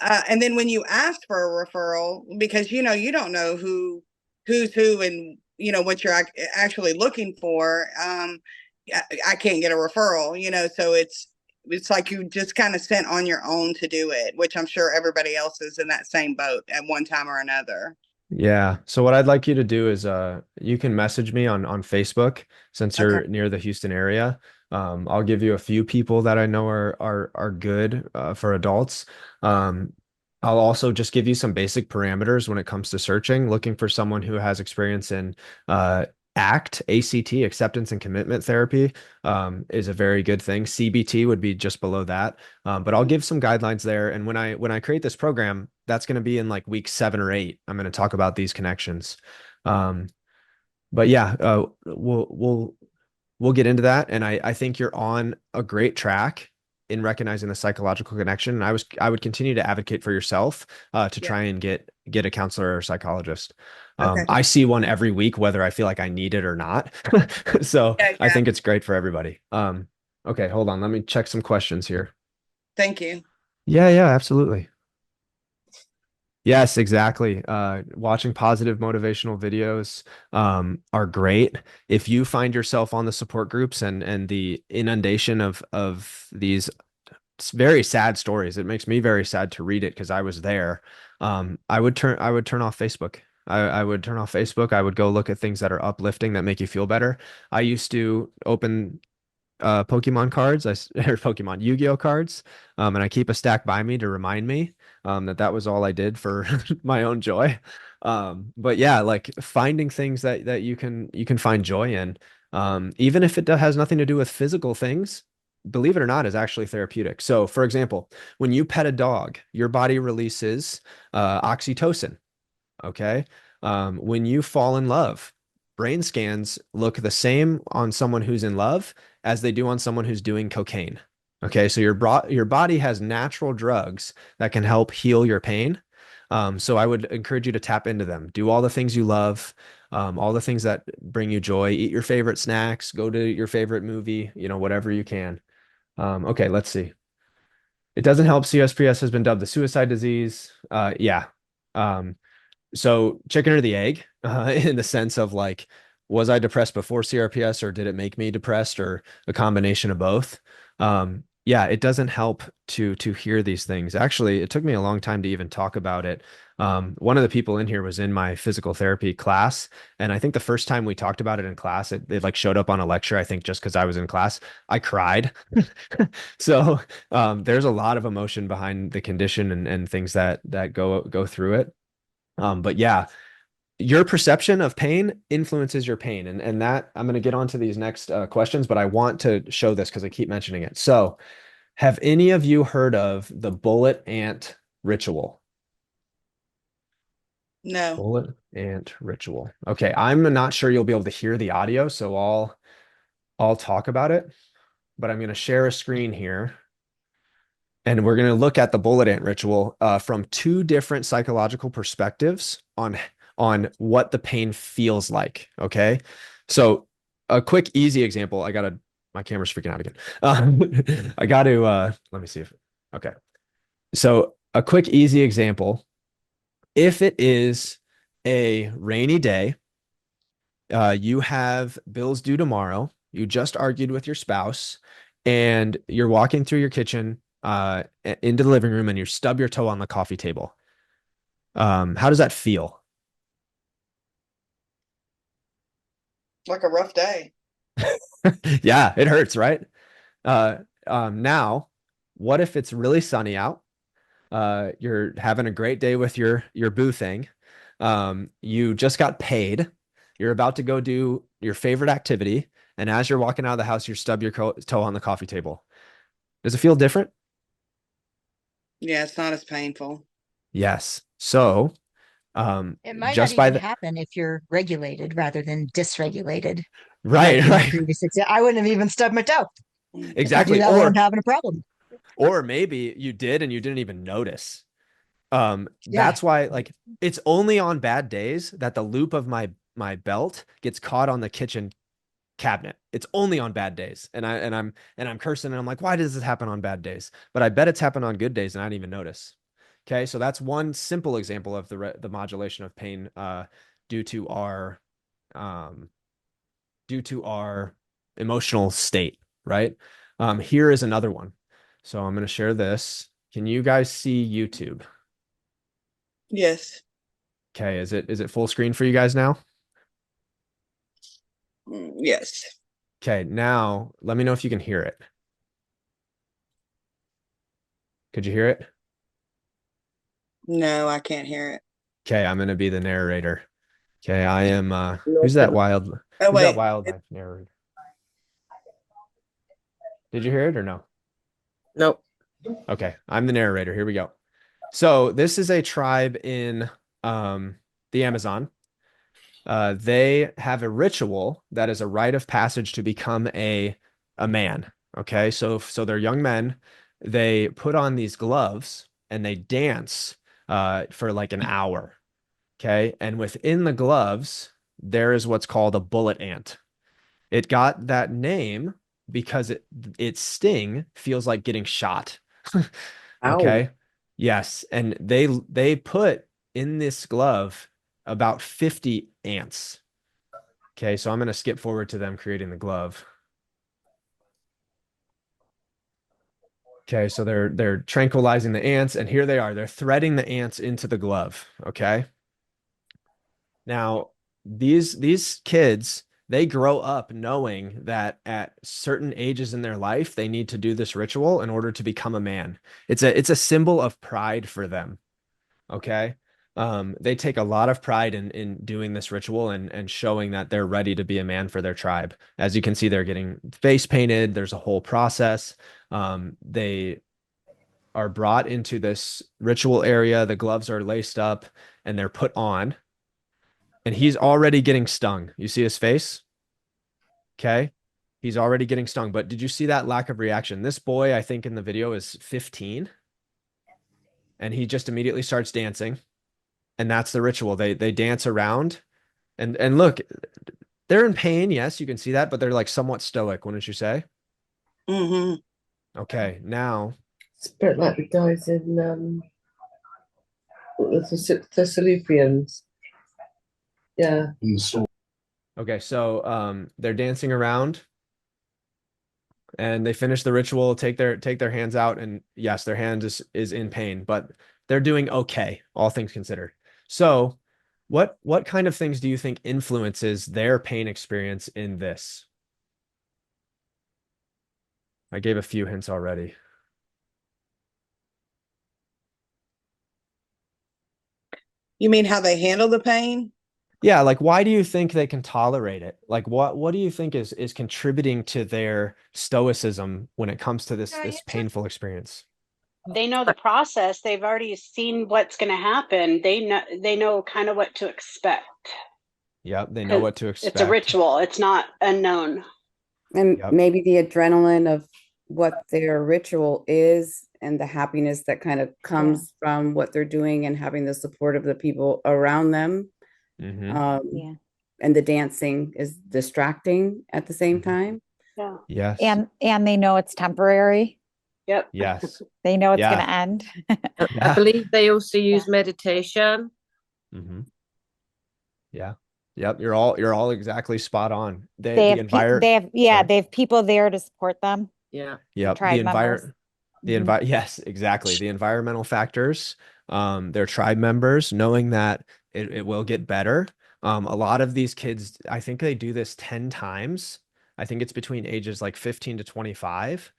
and then when you ask for a referral, because you don't know who's who and what you're actually looking for, I can't get a referral. So it's like you just kind of sent on your own to do it, which I'm sure everybody else is in that same boat at one time or another. yeah. So what I'd like you to do is you can message me on Facebook since Okay. you're near the Houston area. I'll give you a few people that I know are good for adults. Um, I'll also just give you some basic parameters when it comes to searching, looking for someone who has experience in uh, ACT, acceptance and commitment therapy, is a very good thing. CBT would be just below that. But I'll give some guidelines there. And when I create this program, that's going to be in like week 7 or 8. I'm going to talk about these connections. Um, but yeah, we'll we'll get into that. And I think you're on a great track in recognizing the psychological connection. And I would continue to advocate for yourself to Yeah. try and get a counselor or psychologist. Okay. I see one every week, whether I feel like I need it or not. So Yeah, I yeah. think it's great for everybody. Okay, hold on. Let me check some questions here. Thank you. Yeah, yeah, absolutely. Yes, exactly. Watching positive motivational videos are great. If you find yourself on the support groups and the inundation of these very sad stories, it makes me very sad to read it because I was there. I would turn off Facebook. I would turn off Facebook. I would go look at things that are uplifting that make you feel better. I used to open Pokemon cards, or Pokemon Yu-Gi-Oh cards, and I keep a stack by me to remind me that that was all I did for my own joy. But yeah, like finding things that you can find joy in, even if has nothing to do with physical things, believe it or not, is actually therapeutic. So, for example, when you pet a dog, your body releases oxytocin. Okay. When you fall in love, brain scans look the same on someone who's in love as they do on someone who's doing cocaine. Okay. So your body has natural drugs that can help heal your pain. So I would encourage you to tap into them. Do all the things you love, all the things that bring you joy. Eat your favorite snacks. Go to your favorite movie. You know, whatever you can. Okay. Let's see. It doesn't help. CSPS has been dubbed the suicide disease. Yeah. Um, so chicken or the egg, in the sense of like, was I depressed before CRPS or did it make me depressed or a combination of both? Yeah, it doesn't help to hear these things. Actually, it took me a long time to even talk about it. One of the people in here was in my physical therapy class, and I think the first time we talked about it in class, it like showed up on a lecture. I think just because I was in class, I cried. So there's a lot of emotion behind the condition and things that go through it. But yeah, your perception of pain influences your pain. And that I'm going to get onto these next questions, but I want to show this because I keep mentioning it. So, have any of you heard of the bullet ant ritual? No. Bullet ant ritual. Okay, I'm not sure you'll be able to hear the audio, so I'll talk about it, but I'm going to share a screen here. And we're going to look at the bullet ant ritual from two different psychological perspectives on what the pain feels like. Okay, so a quick, easy example. My camera's freaking out again. I got to let me see if okay. So a quick, easy example. If it is a rainy day, you have bills due tomorrow. You just argued with your spouse, and you're walking through your kitchen into the living room, and you stub your toe on the coffee table. How does that feel? Like a rough day. Yeah, it hurts, right? Uh, now, what if it's really sunny out? You're having a great day with your boo thing. You just got paid. You're about to go do your favorite activity, and as you're walking out of the house, you stub your toe on the coffee table. Does it feel different? Yeah, it's not as painful. Yes. So, It might not just by even the happen if you're regulated rather than dysregulated, like right, in the right, previous example. I wouldn't have even stubbed my toe. If I do exactly. that when I'm having a problem. Or maybe you did and you didn't even notice. Yeah. That's why like it's only on bad days that the loop of my belt gets caught on the kitchen cabinet. It's only on bad days. And I'm cursing and I'm like, why does this happen on bad days? But I bet it's happened on good days and I didn't even notice. Okay, so that's one simple example of the modulation of pain due to our um, due to our emotional state, right? Here is another one. So I'm going to share this. Can you guys see YouTube? Yes. Okay, is it full screen for you guys now? Yes. Okay, now let me know if you can hear it. Could you hear it? No, I can't hear it. Okay, I'm gonna be the narrator. Okay, I am Listen. Oh, who's that wait. wildlife narrator? Did you hear it or no? Nope. Okay, I'm the narrator. Here we go. So this is a tribe in um the Amazon. They have a ritual that is a rite of passage to become a man. Okay, so they're young men. They put on these gloves and they dance for like an hour. Okay, and within the gloves, there is what's called a bullet ant. It got that name because its sting feels like getting shot. Ow. Okay. Yes, and they put in this glove about 50 ants. Okay, so I'm going to skip forward to them creating the glove. Okay, so they're tranquilizing the ants, and here they are. They're threading the ants into the glove. Okay. Now, these kids, they grow up knowing that at certain ages in their life, they need to do this ritual in order to become a man. It's a symbol of pride for them. Okay. They take a lot of pride in doing this ritual and showing that they're ready to be a man for their tribe. As you can see, they're getting face painted. There's a whole process. They are brought into this ritual area. The gloves are laced up and they're put on. And he's already getting stung. You see his face? Okay. He's already getting stung. But did you see that lack of reaction? This boy, I think in the video is 15, and he just immediately starts dancing. And that's the ritual. They dance around and look, they're in pain. Yes, you can see that, but they're like somewhat stoic, wouldn't you say? Mm-hmm. Okay, now It's a bit like the guys in the Thessalonians. Yeah. okay, so they're dancing around and they finish the ritual, take their hands out, and yes, their hand is in pain, but they're doing okay, all things considered. So, what kind of things do you think influences their pain experience in this? I gave a few hints already. You mean how they handle the pain? Yeah, like why do you think they can tolerate it? Like what do you think is contributing to their stoicism when it comes to this painful experience? They know the process. They've already seen what's going to happen. They know kind of what to expect Yep, they know because what to it's a expect. ritual. It's not unknown. And Yep. maybe the adrenaline of what their ritual is and the happiness that kind of comes from what they're doing and having the support of the people around them. Mm-hmm. Um, and the dancing is distracting at the same Mm-hmm. time. Yeah. Yes. And they know it's temporary. Yep. Yes. They know it's going Yeah. to end. I Yeah. believe they also use meditation. Mm-hmm. Yeah. Yep. You're all exactly spot on. They They the have environment. they have people there to support them, Yeah. Yep. The tribe members. environment. Mhm. Yes, exactly. The environmental factors, their tribe members, knowing that it will get better. A lot of these kids, I think they do this 10 times. I think it's between ages like 15 to 25,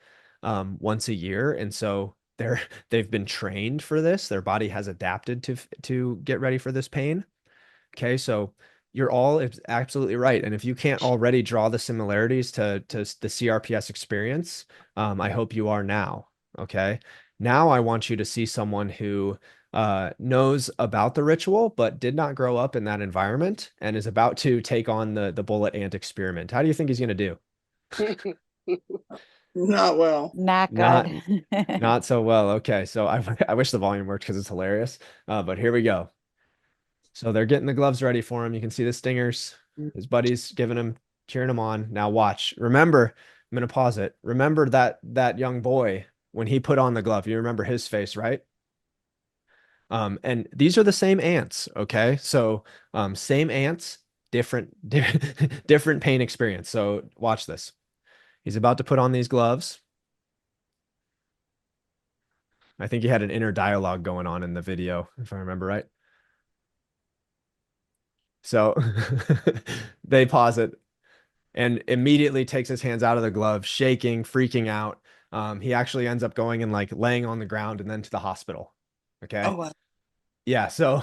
once a year. And so they've been trained for this. Their body has adapted to get ready for this pain. Okay, so you're all absolutely right. And if you can't already draw the similarities to the CRPS experience, I hope you are now. Okay. Now I want you to see someone who knows about the ritual, but did not grow up in that environment and is about to take on the bullet ant experiment. How do you think he's going to do? Not well. Not Not good. not so well. Okay, so I wish the volume worked because it's hilarious. But here we go. So they're getting the gloves ready for him. You can see the stingers. His buddies giving him, cheering him on. Now watch. Remember, I'm gonna pause it. Remember that young boy when he put on the glove. You remember his face, right? And these are the same ants. Okay, so same ants, different different pain experience. So watch this. He's about to put on these gloves. I think he had an inner dialogue going on in the video, if I remember right. So they pause it and immediately takes his hands out of the glove, shaking, freaking out. He actually ends up going and like laying on the ground and then to the hospital. Oh Okay. well. Yeah. So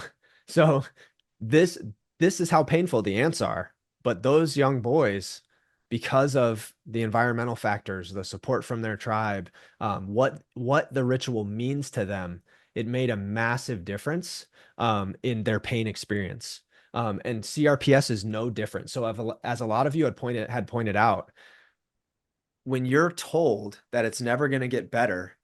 this this is how painful the ants are. But those young boys, because of the environmental factors, the support from their tribe, what the ritual means to them, it made a massive difference in their pain experience. And CRPS is no different. So as a lot of you had pointed out, when you're told that it's never going to get better,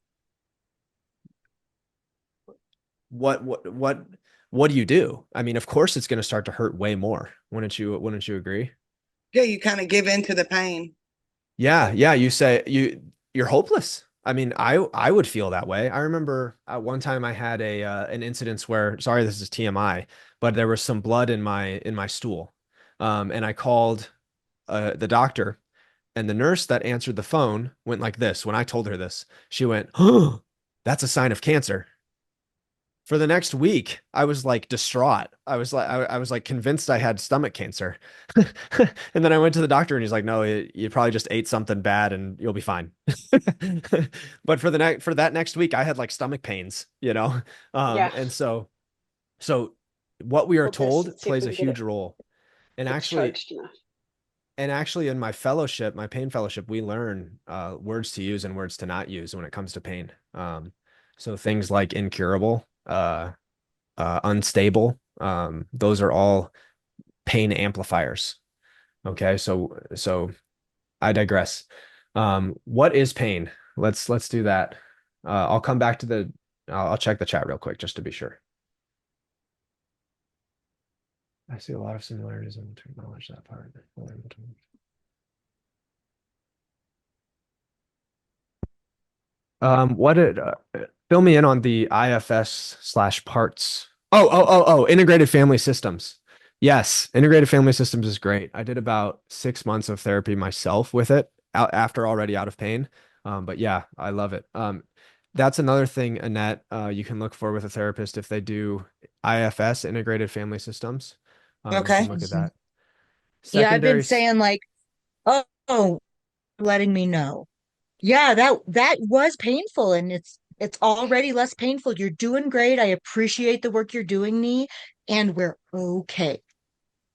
what do you do? I mean, of course it's going to start to hurt way more. Wouldn't you agree? Yeah, you kind of give in to the pain. Yeah, yeah. You're hopeless. I mean, I would feel that way. I remember at one time I had a an incident where, sorry, this is TMI, but there was some blood in my stool, and I called the doctor, and the nurse that answered the phone went like this. When I told her this, she went, "Oh, that's a sign of cancer." For the next week, I was like distraught. I was like convinced I had stomach cancer. And then I went to the doctor and he's like, no, you probably just ate something bad and you'll be fine. But for that next week, I had like stomach pains, you know? Yeah. And so what we are Hold this and told see if plays we a can get it huge role. And actually, discharged enough. in my fellowship, my pain fellowship, we learn words to use and words to not use when it comes to pain. So things like incurable, unstable, those are all pain amplifiers. Okay, so I digress. What is pain? Let's do that. I'll come back to I'll check the chat real quick just to be sure. I see a lot of similarities and to acknowledge that part. What did fill me in on the IFS/parts? Oh, integrated family systems. Yes, integrated family systems is great. I did about 6 months of therapy myself with it after already out of pain. But yeah, I love it. That's another thing, Annette, you can look for with a therapist if they do IFS, integrated family systems. You can Okay. look at that. Yeah, I've been Secondary. saying like, oh, letting me know. Yeah, that was painful and it's already less painful. You're doing great. I appreciate the work you're doing, Nee, and we're okay.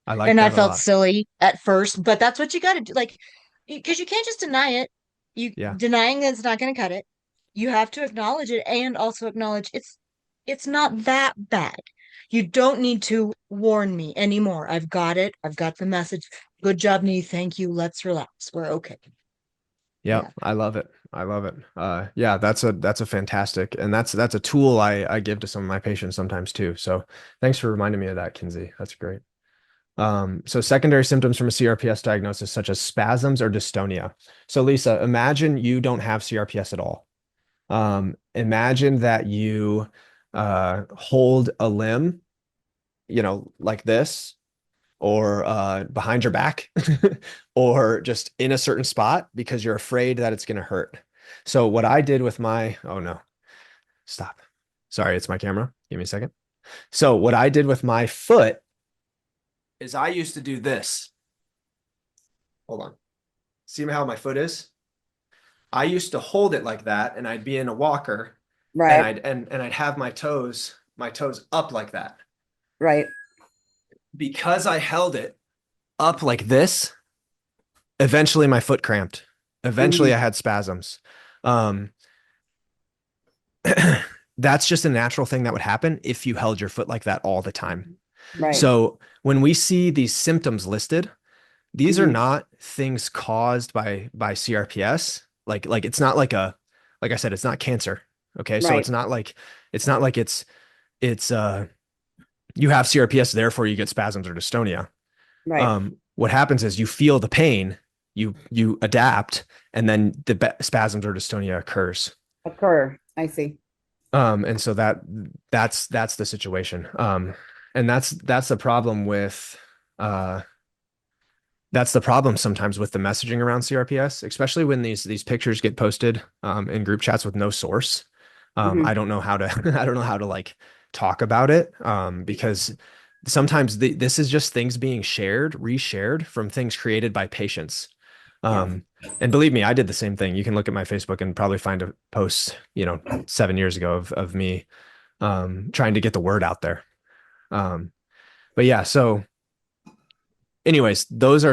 I like And I that a felt lot. silly at first, but that's what you got to do. Like, because you can't just deny it. You Yeah. denying it's not going to cut it. You have to acknowledge it and also acknowledge it's not that bad. You don't need to warn me anymore. I've got it. I've got the message. Good job, Nee. Thank you. Let's relax. We're okay. Yep, Yeah. I love it. I love it. Yeah, that's a fantastic, and that's a tool I give to some of my patients sometimes too. So thanks for reminding me of that, Kinsey. That's great. So secondary symptoms from a CRPS diagnosis, such as spasms or dystonia. So Lisa, imagine you don't have CRPS at all. Imagine that you hold a limb, like this, or behind your back, or just in a certain spot because you're afraid that it's going to hurt. So what I did with oh no, stop. Sorry, it's my camera. Give me a second. So what I did with my foot is I used to do this. Hold on. See how my foot is? I used to hold it like that and I'd be in a walker and Right, I'd have my toes up like that. right. Because I held it up like this, eventually my foot cramped. Eventually Mhm. I had spasms. Um, that's just a natural thing that would happen if you held your foot like that all the time. Right. So when we see these symptoms listed, these are Mhm. not things caused by CRPS. Like it's not like I said, it's not cancer. Okay. So Right. it's not like it's you have CRPS, therefore you get spasms or dystonia. Right. What happens is you feel the pain, you adapt, and then the spasms or dystonia occurs. Occur. I see. And so that's the situation. And that's the problem with uh that's the problem sometimes with the messaging around CRPS, especially when these pictures get posted in group chats with no source. Mhm. I don't know how to I don't know how to like talk about it because sometimes this is just things being reshared from things created by patients. Yes. And believe me, I did the same thing. You can look at my Facebook and probably find a post, 7 years ago of me trying to get the word out there. But yeah, so anyways, those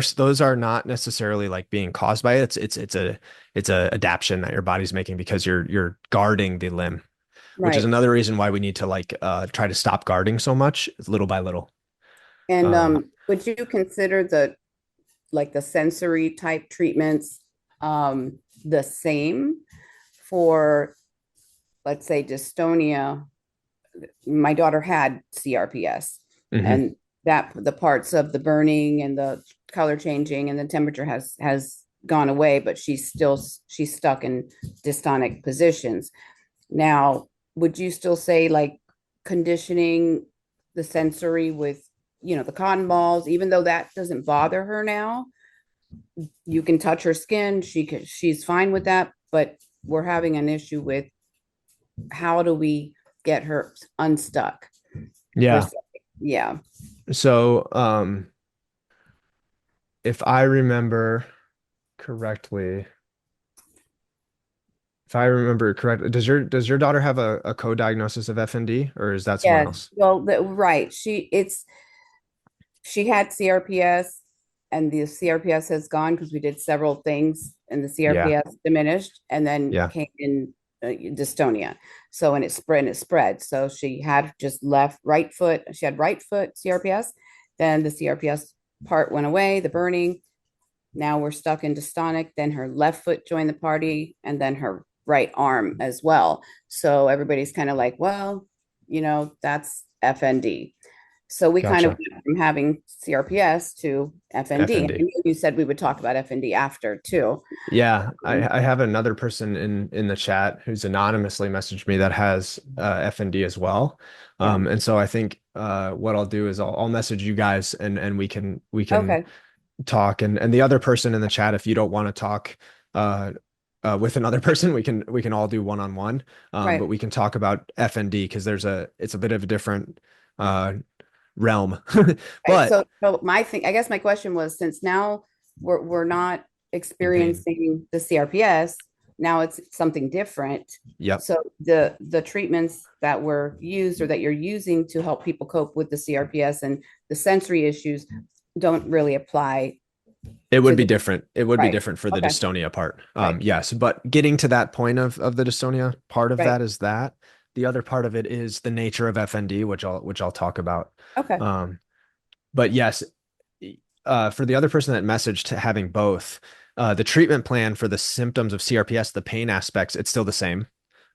are not necessarily like being caused by it. It's a adaptation that your body's making because you're guarding the limb, which is Right. another reason why we need to like try to stop guarding so much little by little. And Um, would you consider the sensory type treatments the same for, let's say, dystonia? My daughter had CRPS, mhm. and that the parts of the burning and the color changing and the temperature has gone away, but she's stuck in dystonic positions. Now, would you still say like conditioning the sensory with, the cotton balls, even though that doesn't bother her now? You can touch her skin, she's fine with that, but we're having an issue with how do we get her unstuck per Yeah. se. Yeah. So, if I remember correctly, does your daughter have a co-diagnosis of FND, or is that someone Yes. else? Well, right. She had CRPS, and the CRPS has gone because we did several things and the Yeah. CRPS diminished and then Yeah. came in dystonia. So, and it spread. So she had just right foot. She had right foot CRPS. Then the CRPS part went away, the burning. Now we're stuck in dystonic. Then her left foot joined the party, and then her right arm as well. So everybody's kind of like, well, that's FND. So we kind of Gotcha. went from having CRPS to FND. FND. And you said we would talk about FND after too. Yeah, Um, I have another person in the chat who's anonymously messaged me that has FND as well. yeah. And so I think what I'll do is I'll message you guys, and we can Okay. talk, and the other person in the chat, if you don't want to talk uh, with another person, we can all do one-on-one. But Right. we can talk about FND because it's a bit of a different uh, realm. Right. But So my thing, I guess my question was, since now we're not in pain. experiencing the CRPS, now it's something different. Yep. So the treatments that were used or that you're using to help people cope with the CRPS and the sensory issues don't really apply It would to be the different. It would be right. different for the Okay. dystonia part. Right. Yes, but getting to that point of the dystonia part of Right. that is that the other part of it is the nature of FND, which I'll talk about. Okay. Um, but yes, for the other person that messaged having both, the treatment plan for the symptoms of CRPS, the pain aspects, it's still the same.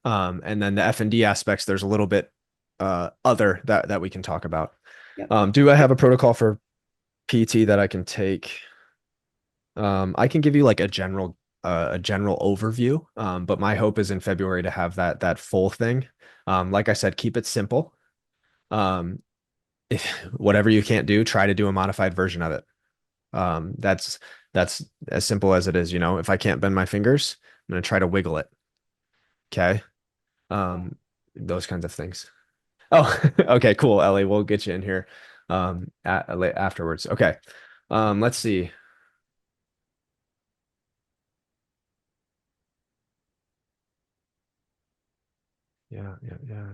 And then the FND aspects, there's a little bit other that we can talk about. Yep. Do I have a protocol for PT that I can take? I can give you like a general overview, but my hope is in February to have that full thing. Like I said, keep it simple. Um, if whatever you can't do, try to do a modified version of it. That's as simple as it is. If I can't bend my fingers, I'm gonna try to wiggle it. Okay. Those kinds of things. Oh, okay, cool, Ellie. We'll get you in here afterwards. Okay. Let's see. Yeah, yeah, yeah.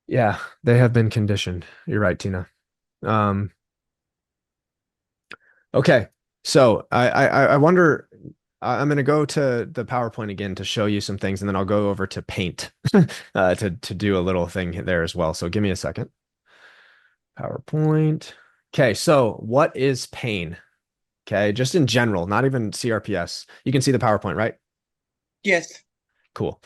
Yeah, they have been conditioned. You're right, Tina. Um, okay. So I wonder. I'm going to go to the PowerPoint again to show you some things, and then I'll go over to Paint to do a little thing there as well. So give me a second. PowerPoint. Okay, so what is pain? Okay, just in general, not even CRPS. You can see the PowerPoint, right? Yes. Cool.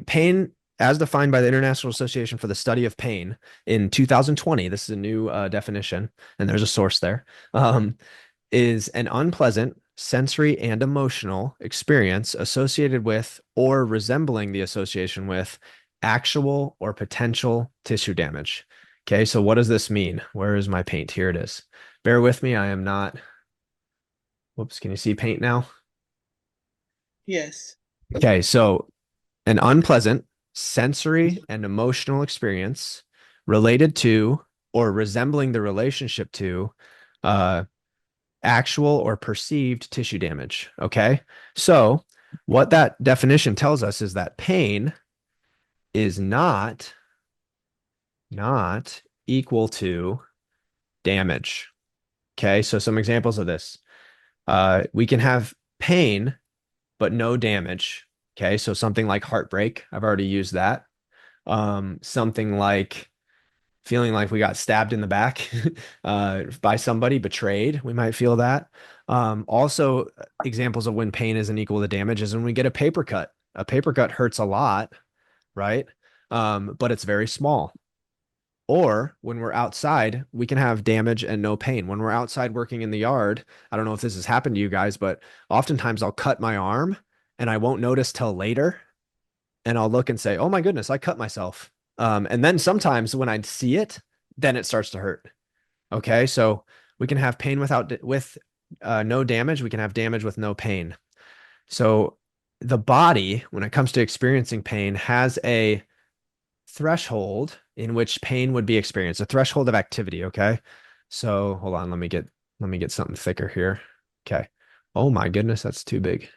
Pain, as defined by the International Association for the Study of Pain in 2020, this is a new definition, and there's a source there, is an unpleasant sensory and emotional experience associated with or resembling the association with actual or potential tissue damage. Okay, so what does this mean? Where is my paint? Here it is. Bear with me. I am not. Whoops, can you see paint now? Yes. Okay, so an unpleasant sensory and emotional experience related to or resembling the relationship to uh, actual or perceived tissue damage. Okay. So, what that definition tells us is that pain is not equal to damage. Okay. So, some examples of this we can have pain but no damage. Okay, so something like heartbreak, I've already used that. Something like feeling like we got stabbed in the back by somebody, betrayed, we might feel that. Also, examples of when pain isn't equal to damage is when we get a paper cut. A paper cut hurts a lot, right? But it's very small. Or when we're outside, we can have damage and no pain. When we're outside working in the yard, I don't know if this has happened to you guys, but oftentimes I'll cut my arm and I won't notice till later. And I'll look and say, oh my goodness, I cut myself. And then sometimes when I see it, then it starts to hurt. Okay. So we can have pain with no damage. We can have damage with no pain. So the body, when it comes to experiencing pain, has a threshold in which pain would be experienced, a threshold of activity. Okay. So hold on, let me get something thicker here. Okay. Oh my goodness, that's too big.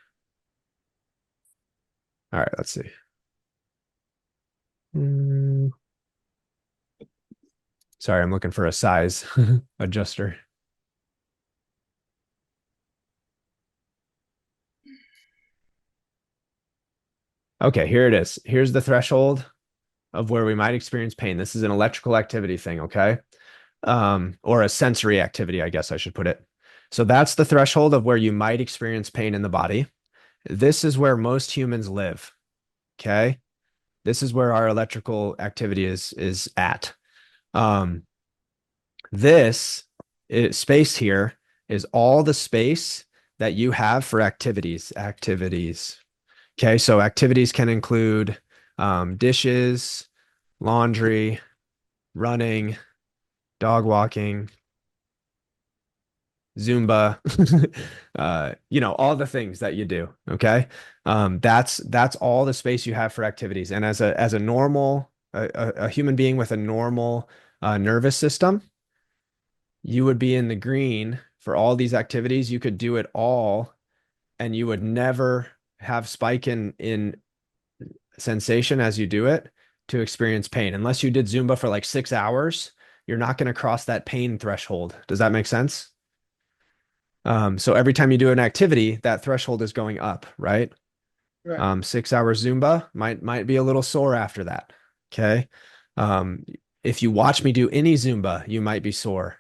All right, let's see. Sorry, I'm looking for a size adjuster. Okay, here it is. Here's the threshold of where we might experience pain. This is an electrical activity thing, okay? Or a sensory activity, I guess I should put it. So that's the threshold of where you might experience pain in the body. This is where most humans live, okay? This is where our electrical activity is at. This space here is all the space that you have for activities. Okay, so activities can include dishes, laundry, running, dog walking, Zumba, all the things that you do. Okay. That's all the space you have for activities. And as a normal, a human being with a normal nervous system, you would be in the green for all these activities. You could do it all and you would never have spike in sensation as you do it to experience pain. Unless you did Zumba for like 6 hours, you're not going to cross that pain threshold. Does that make sense? So every time you do an activity, that threshold is going up, right? Right. 6 hours Zumba might be a little sore after that. Okay. If you watch me do any Zumba, you might be sore.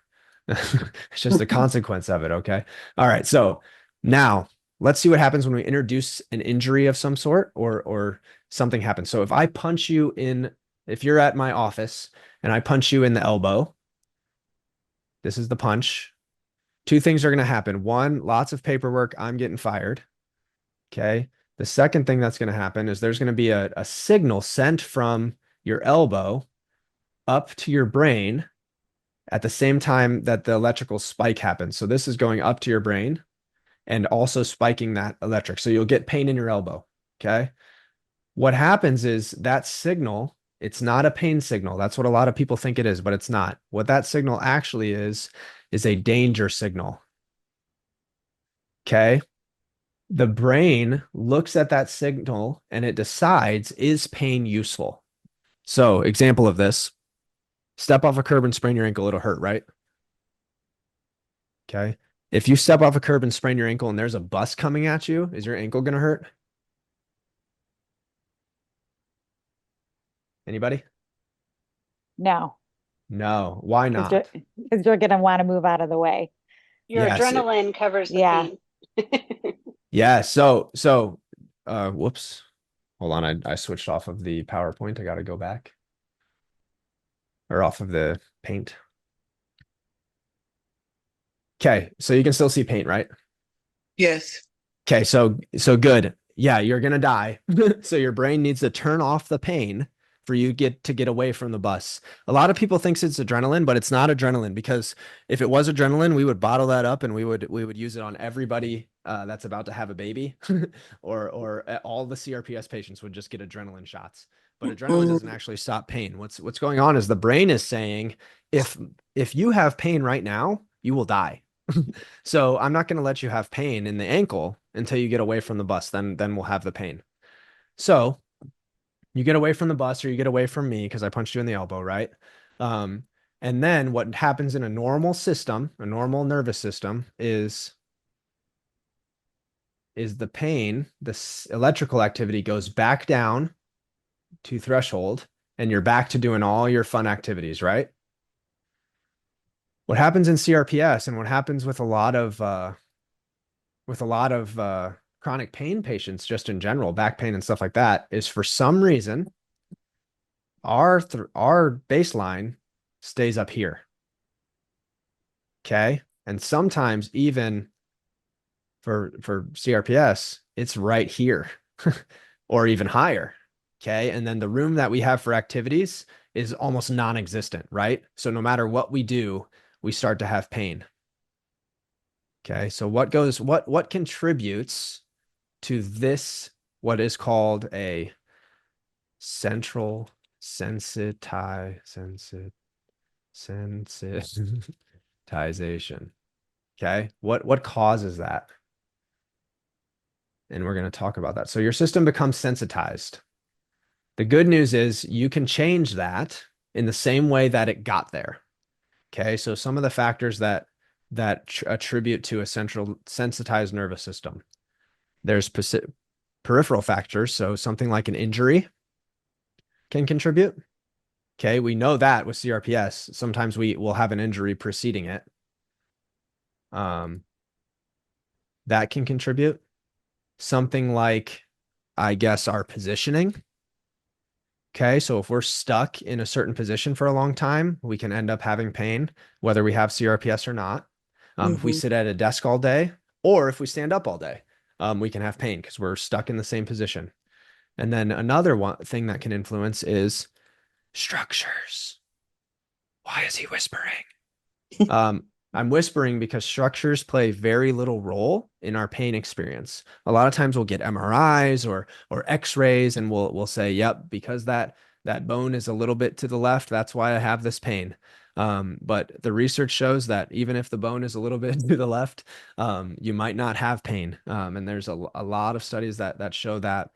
It's just a consequence of it. Okay. All right. So now let's see what happens when we introduce an injury of some sort or something happens. So if you're at my office and I punch you in the elbow, this is the punch. Two things are going to happen. One, lots of paperwork. I'm getting fired. Okay. The second thing that's going to happen is there's going to be a signal sent from your elbow up to your brain at the same time that the electrical spike happens. So this is going up to your brain and also spiking that electric. So you'll get pain in your elbow. Okay. What happens is that signal, it's not a pain signal. That's what a lot of people think it is, but it's not. What that signal actually is a danger signal. Okay. The brain looks at that signal and it decides, is pain useful? So, example of this, step off a curb and sprain your ankle, it'll hurt, right? Okay. If you step off a curb and sprain your ankle and there's a bus coming at you, is your ankle going to hurt? Anybody? No, No. Why because not? you're going to want to move out of the way. Your Yes. adrenaline covers the Yeah. pain. Yeah. Whoops. Hold on. I switched off of the PowerPoint. I got to go back or off of the paint. Okay. So you can still see paint, right? Yes. Okay. So good. Yeah. You're going to die. So your brain needs to turn off the pain for you to get away from the bus. A lot of people thinks it's adrenaline, but it's not adrenaline because if it was adrenaline, we would bottle that up and we would use it on everybody that's about to have a baby or all the CRPS patients would just get adrenaline shots. But adrenaline doesn't actually stop pain. What's going on is the brain is saying if you have pain right now, you will die. So I'm not going to let you have pain in the ankle until you get away from the bus. Then we'll have the pain. So you get away from the bus or you get away from me because I punched you in the elbow, right? And then what happens in a normal system, a normal nervous system, is is the pain, this electrical activity goes back down to threshold, and you're back to doing all your fun activities, right? What happens in CRPS and what happens with a lot of chronic pain patients, just in general, back pain and stuff like that, is for some reason our baseline stays up here. Okay. And sometimes even for CRPS, it's right here or even higher. Okay. And then the room that we have for activities is almost non-existent, right? So no matter what we do, we start to have pain. Okay. So what contributes to this, what is called a central sensitization. Okay. What causes that? And we're going to talk about that. So your system becomes sensitized. The good news is you can change that in the same way that it got there. Okay. So some of the factors that attribute to a central sensitized nervous system. There's peripheral factors. So something like an injury can contribute. Okay. We know that with CRPS, sometimes we will have an injury preceding it. That can contribute. Something like, I guess, our positioning. Okay. So if we're stuck in a certain position for a long time, we can end up having pain, whether we have CRPS or not. If we sit at a desk all day, or if we stand up all day, we can have pain because we're stuck in the same position. And then another thing that can influence is structures. Why is he whispering? I'm whispering because structures play very little role in our pain experience. A lot of times we'll get MRIs or X-rays, and we'll say, "Yep, because that bone is a little bit to the left, that's why I have this pain." But the research shows that even if the bone is a little bit to the left, you might not have pain. And there's a lot of studies that show that.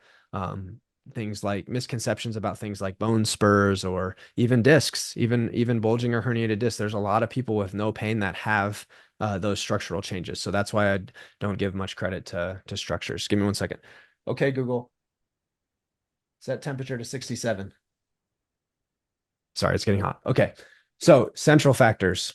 Things like misconceptions about things like bone spurs or even discs, even bulging or herniated discs. There's a lot of people with no pain that have those structural changes. So that's why I don't give much credit to structures. Give me 1 second. Okay, Google, set temperature to 67. Sorry, it's getting hot. Okay, so central factors.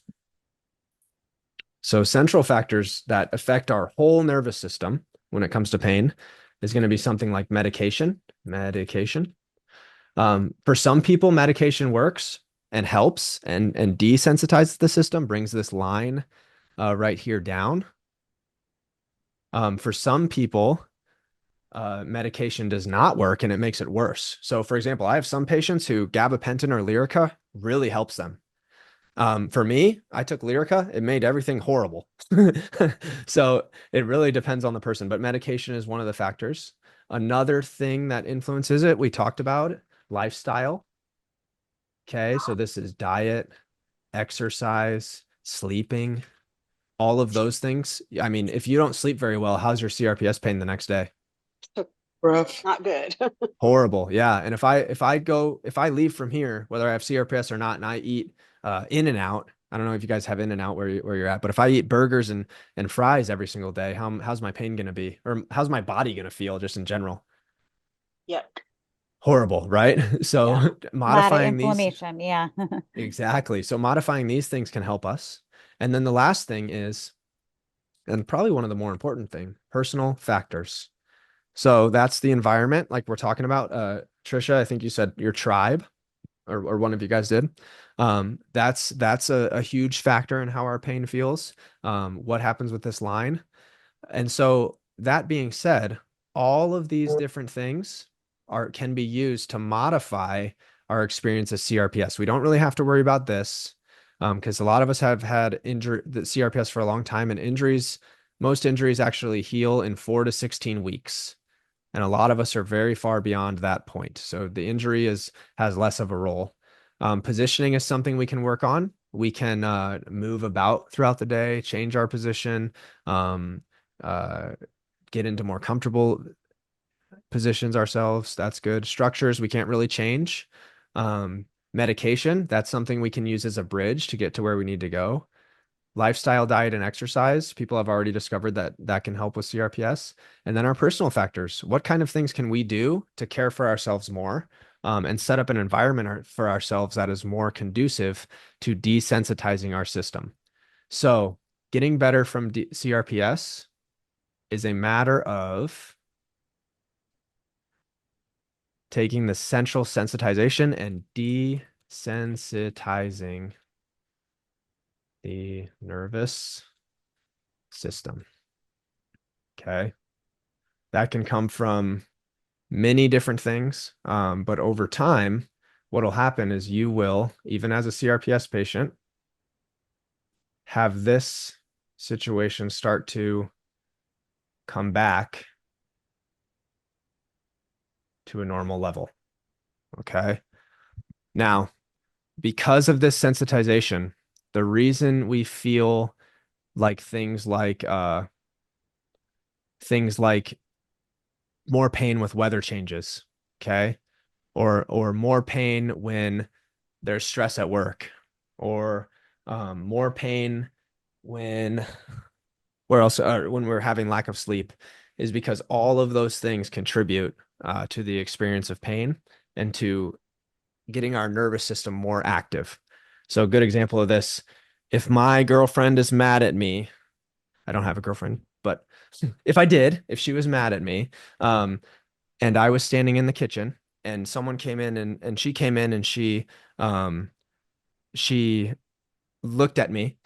So central factors that affect our whole nervous system when it comes to pain is going to be something like medication. For some people, medication works and helps and desensitizes the system, brings this line right here down. For some people, medication does not work and it makes it worse. So for example, I have some patients who gabapentin or Lyrica really helps them. For me, I took Lyrica. It made everything horrible. So it really depends on the person, but medication is one of the factors. Another thing that influences it, we talked about lifestyle. Okay, so this is diet, exercise, sleeping, all of those things. I mean, if you don't sleep very well, how's your CRPS pain the next day? Rough. Not good. Horrible. Yeah. And if I leave from here, whether I have CRPS or not, and I eat In-N-Out, I don't know if you guys have In-N-Out where you're at, but if I eat burgers and fries every single day, how's my pain going to be? Or how's my body going to feel just in general? Yep. Horrible, right? So Yeah. A lot of modifying these, inflammation. Yeah. exactly. So modifying these things can help us. And then the last thing is, and probably one of the more important thing, personal factors. So that's the environment, like we're talking about. Trisha, I think you said your tribe, or one of you guys did. That's a huge factor in how our pain feels. What happens with this line? And so that being said, all of these different things can be used to modify our experience of CRPS. We don't really have to worry about this because a lot of us have had the CRPS for a long time, and most injuries actually heal in 4 to 16 weeks. And a lot of us are very far beyond that point. So the injury has less of a role. Positioning is something we can work on. We can move about throughout the day, change our position, get into more comfortable positions ourselves. That's good. Structures we can't really change. Medication, that's something we can use as a bridge to get to where we need to go. lifestyle, diet, and exercise. People have already discovered that that can help with CRPS. And then our personal factors. What kind of things can we do to care for ourselves more, and set up an environment for ourselves that is more conducive to desensitizing our system? So getting better from CRPS is a matter of taking the central sensitization and desensitizing the nervous system. Okay. That can come from many different things. But over time, what will happen is you will, even as a CRPS patient, have this situation start to come back to a normal level. Okay. Now, because of this sensitization, the reason we feel like things like more pain with weather changes, okay, or more pain when there's stress at work, or more pain when where else when we're having lack of sleep, is because all of those things contribute to the experience of pain and to getting our nervous system more active. So a good example of this, if my girlfriend is mad at me, I don't have a girlfriend, but if I did, if she was mad at me, and I was standing in the kitchen and someone came in and she came in and she looked at me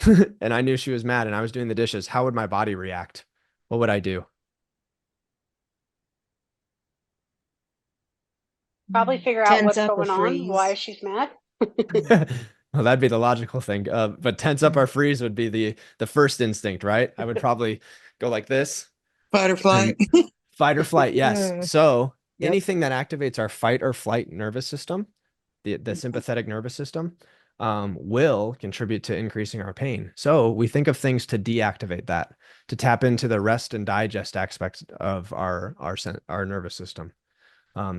and I knew she was mad and I was doing the dishes, how would my body react? What would I do? Probably figure out Tense what's up or going on, why freeze. she's mad. Well, that'd be the logical thing. But tense up or freeze would be the first instinct, right? I would probably go like this Fight or flight. and fight or flight. Yes. So Yep. anything that activates our fight or flight nervous system, the sympathetic nervous system, will contribute to increasing our pain. So we think of things to deactivate that, to tap into the rest and digest aspects of our nervous system.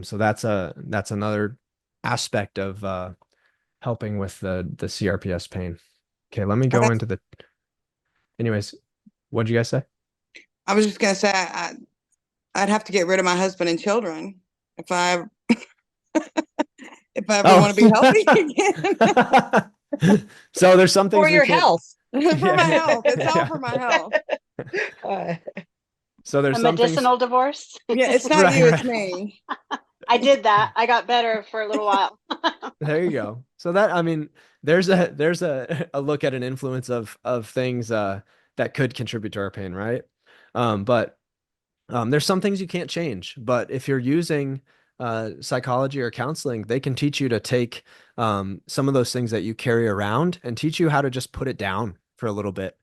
So that's another aspect of helping with the CRPS pain. Okay, let me go into the. Anyways, what'd you guys say? I was just gonna say I'd have to get rid of my husband and children if I if I ever want to be healthy again. So there's some things For we your can't. health. For my health. It's all Yeah. for my health. So there's A some things. medicinal divorce. Yeah, it's not Right, you, it's right. me. I did that. I got better for a little while. There you go. So that, I mean, there's a look at an influence of things that could contribute to our pain, right? But there's some things you can't change. But if you're using psychology or counseling, they can teach you to take some of those things that you carry around and teach you how to just put it down for a little bit.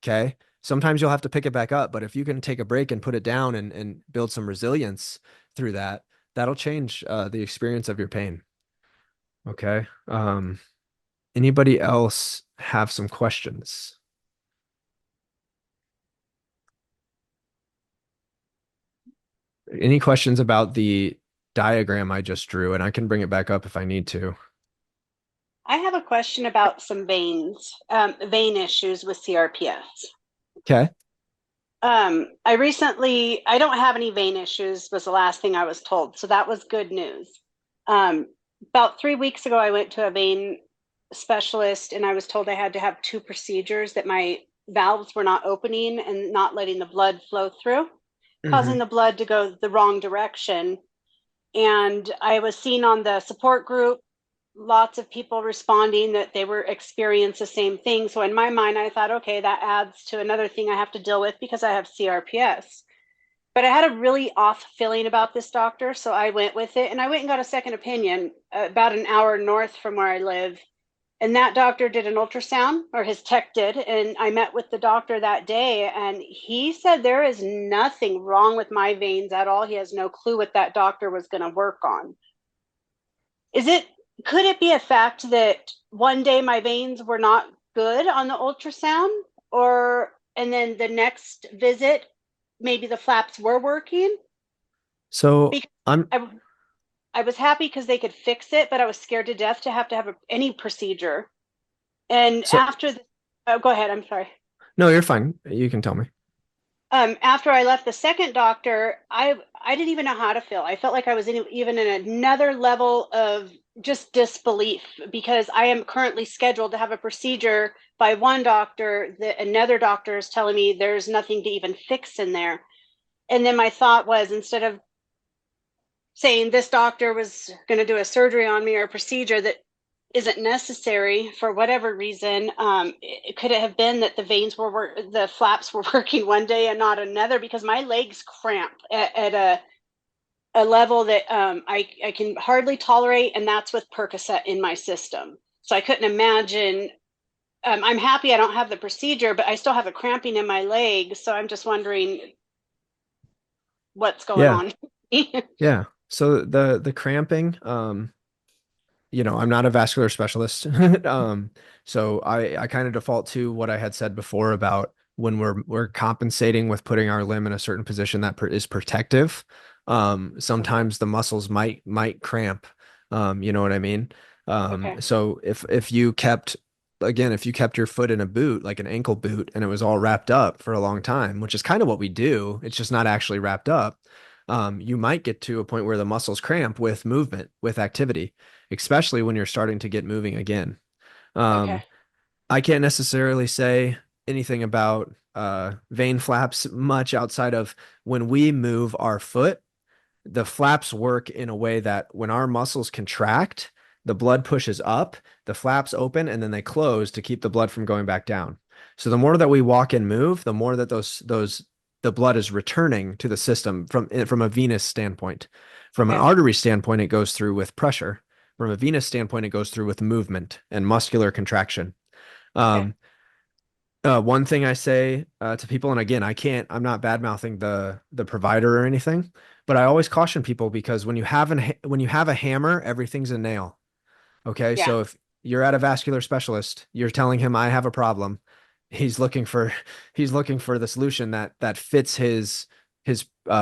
Okay. Sometimes you'll have to pick it back up, but if you can take a break and put it down and build some resilience through that, that'll change the experience of your pain. Okay. Anybody else have some questions? Any questions about the diagram I just drew? And I can bring it back up if I need to. I have a question about some vein issues with CRPS. Okay. I don't have any vein issues, was the last thing I was told. So that was good news. About 3 weeks ago, I went to a vein specialist and I was told I had to have 2 procedures, that my valves were not opening and not letting the blood flow through, causing the blood to go the wrong direction. And I was seen on the support group, lots of people responding that they were experiencing the same thing. So in my mind, I thought, okay, that adds to another thing I have to deal with because I have CRPS. But I had a really off feeling about this doctor, so I went with it. And I went and got a second opinion about an hour north from where I live. And that doctor did an ultrasound, or his tech did. And I met with the doctor that day, and he said there is nothing wrong with my veins at all. He has no clue what that doctor was going to work on. Could it be a fact that one day my veins were not good on the ultrasound, and then the next visit, maybe the flaps were working? So because I was happy because they could fix it, but I was scared to death to have any procedure. And so after Oh, go ahead. I'm sorry. No, you're fine. You can tell me. After I left the second doctor, I didn't even know how to feel. I felt like I was even in another level of just disbelief because I am currently scheduled to have a procedure by one doctor that another doctor is telling me there's nothing to even fix in there. And then my thought was, instead of saying this doctor was going to do a surgery on me or a procedure that isn't necessary for whatever reason, could it have been that the the flaps were working one day and not another? Because my legs cramp at a level that I can hardly tolerate, and that's with Percocet in my system. So I couldn't imagine. I'm happy I don't have the procedure, but I still have a cramping in my leg. So I'm just wondering what's going Yeah. on. Yeah. So the cramping, I'm not a vascular specialist. So I kind of default to what I had said before about when we're compensating with putting our limb in a certain position that is protective. Sometimes the muscles might cramp. You know what I mean? Okay. So if you kept again, if you kept your foot in a boot, like an ankle boot, and it was all wrapped up for a long time, which is kind of what we do, it's just not actually wrapped up. You might get to a point where the muscles cramp with movement, with activity, especially when you're starting to get moving again. Okay. Um, I can't necessarily say anything about vein flaps much outside of when we move our foot, the flaps work in a way that when our muscles contract, the blood pushes up, the flaps open, and then they close to keep the blood from going back down. So the more that we walk and move, the more that those the blood is returning to the system from a venous standpoint. From an Okay. artery standpoint, it goes through with pressure. From a venous standpoint, it goes through with movement and muscular contraction. Okay. Um, one thing I say to people, and again, I'm not bad mouthing the provider or anything, but I always caution people because when you have a hammer, everything's a nail. Okay, Yeah. so if you're at a vascular specialist, you're telling him I have a problem. He's looking for he's looking for the solution that fits his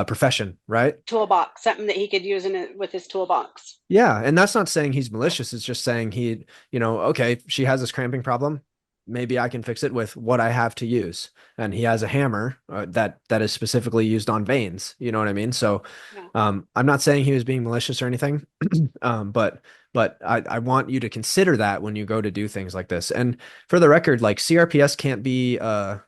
profession, right? Toolbox, something that he could use in it with his toolbox. Yeah, and that's not saying he's malicious. It's just saying okay, she has this cramping problem. Maybe I can fix it with what I have to use. And he has a hammer that is specifically used on veins. You know what I mean? So, Yeah. I'm not saying he was being malicious or anything, but I want you to consider that when you go to do things like this. And for the record, like CRPS can't be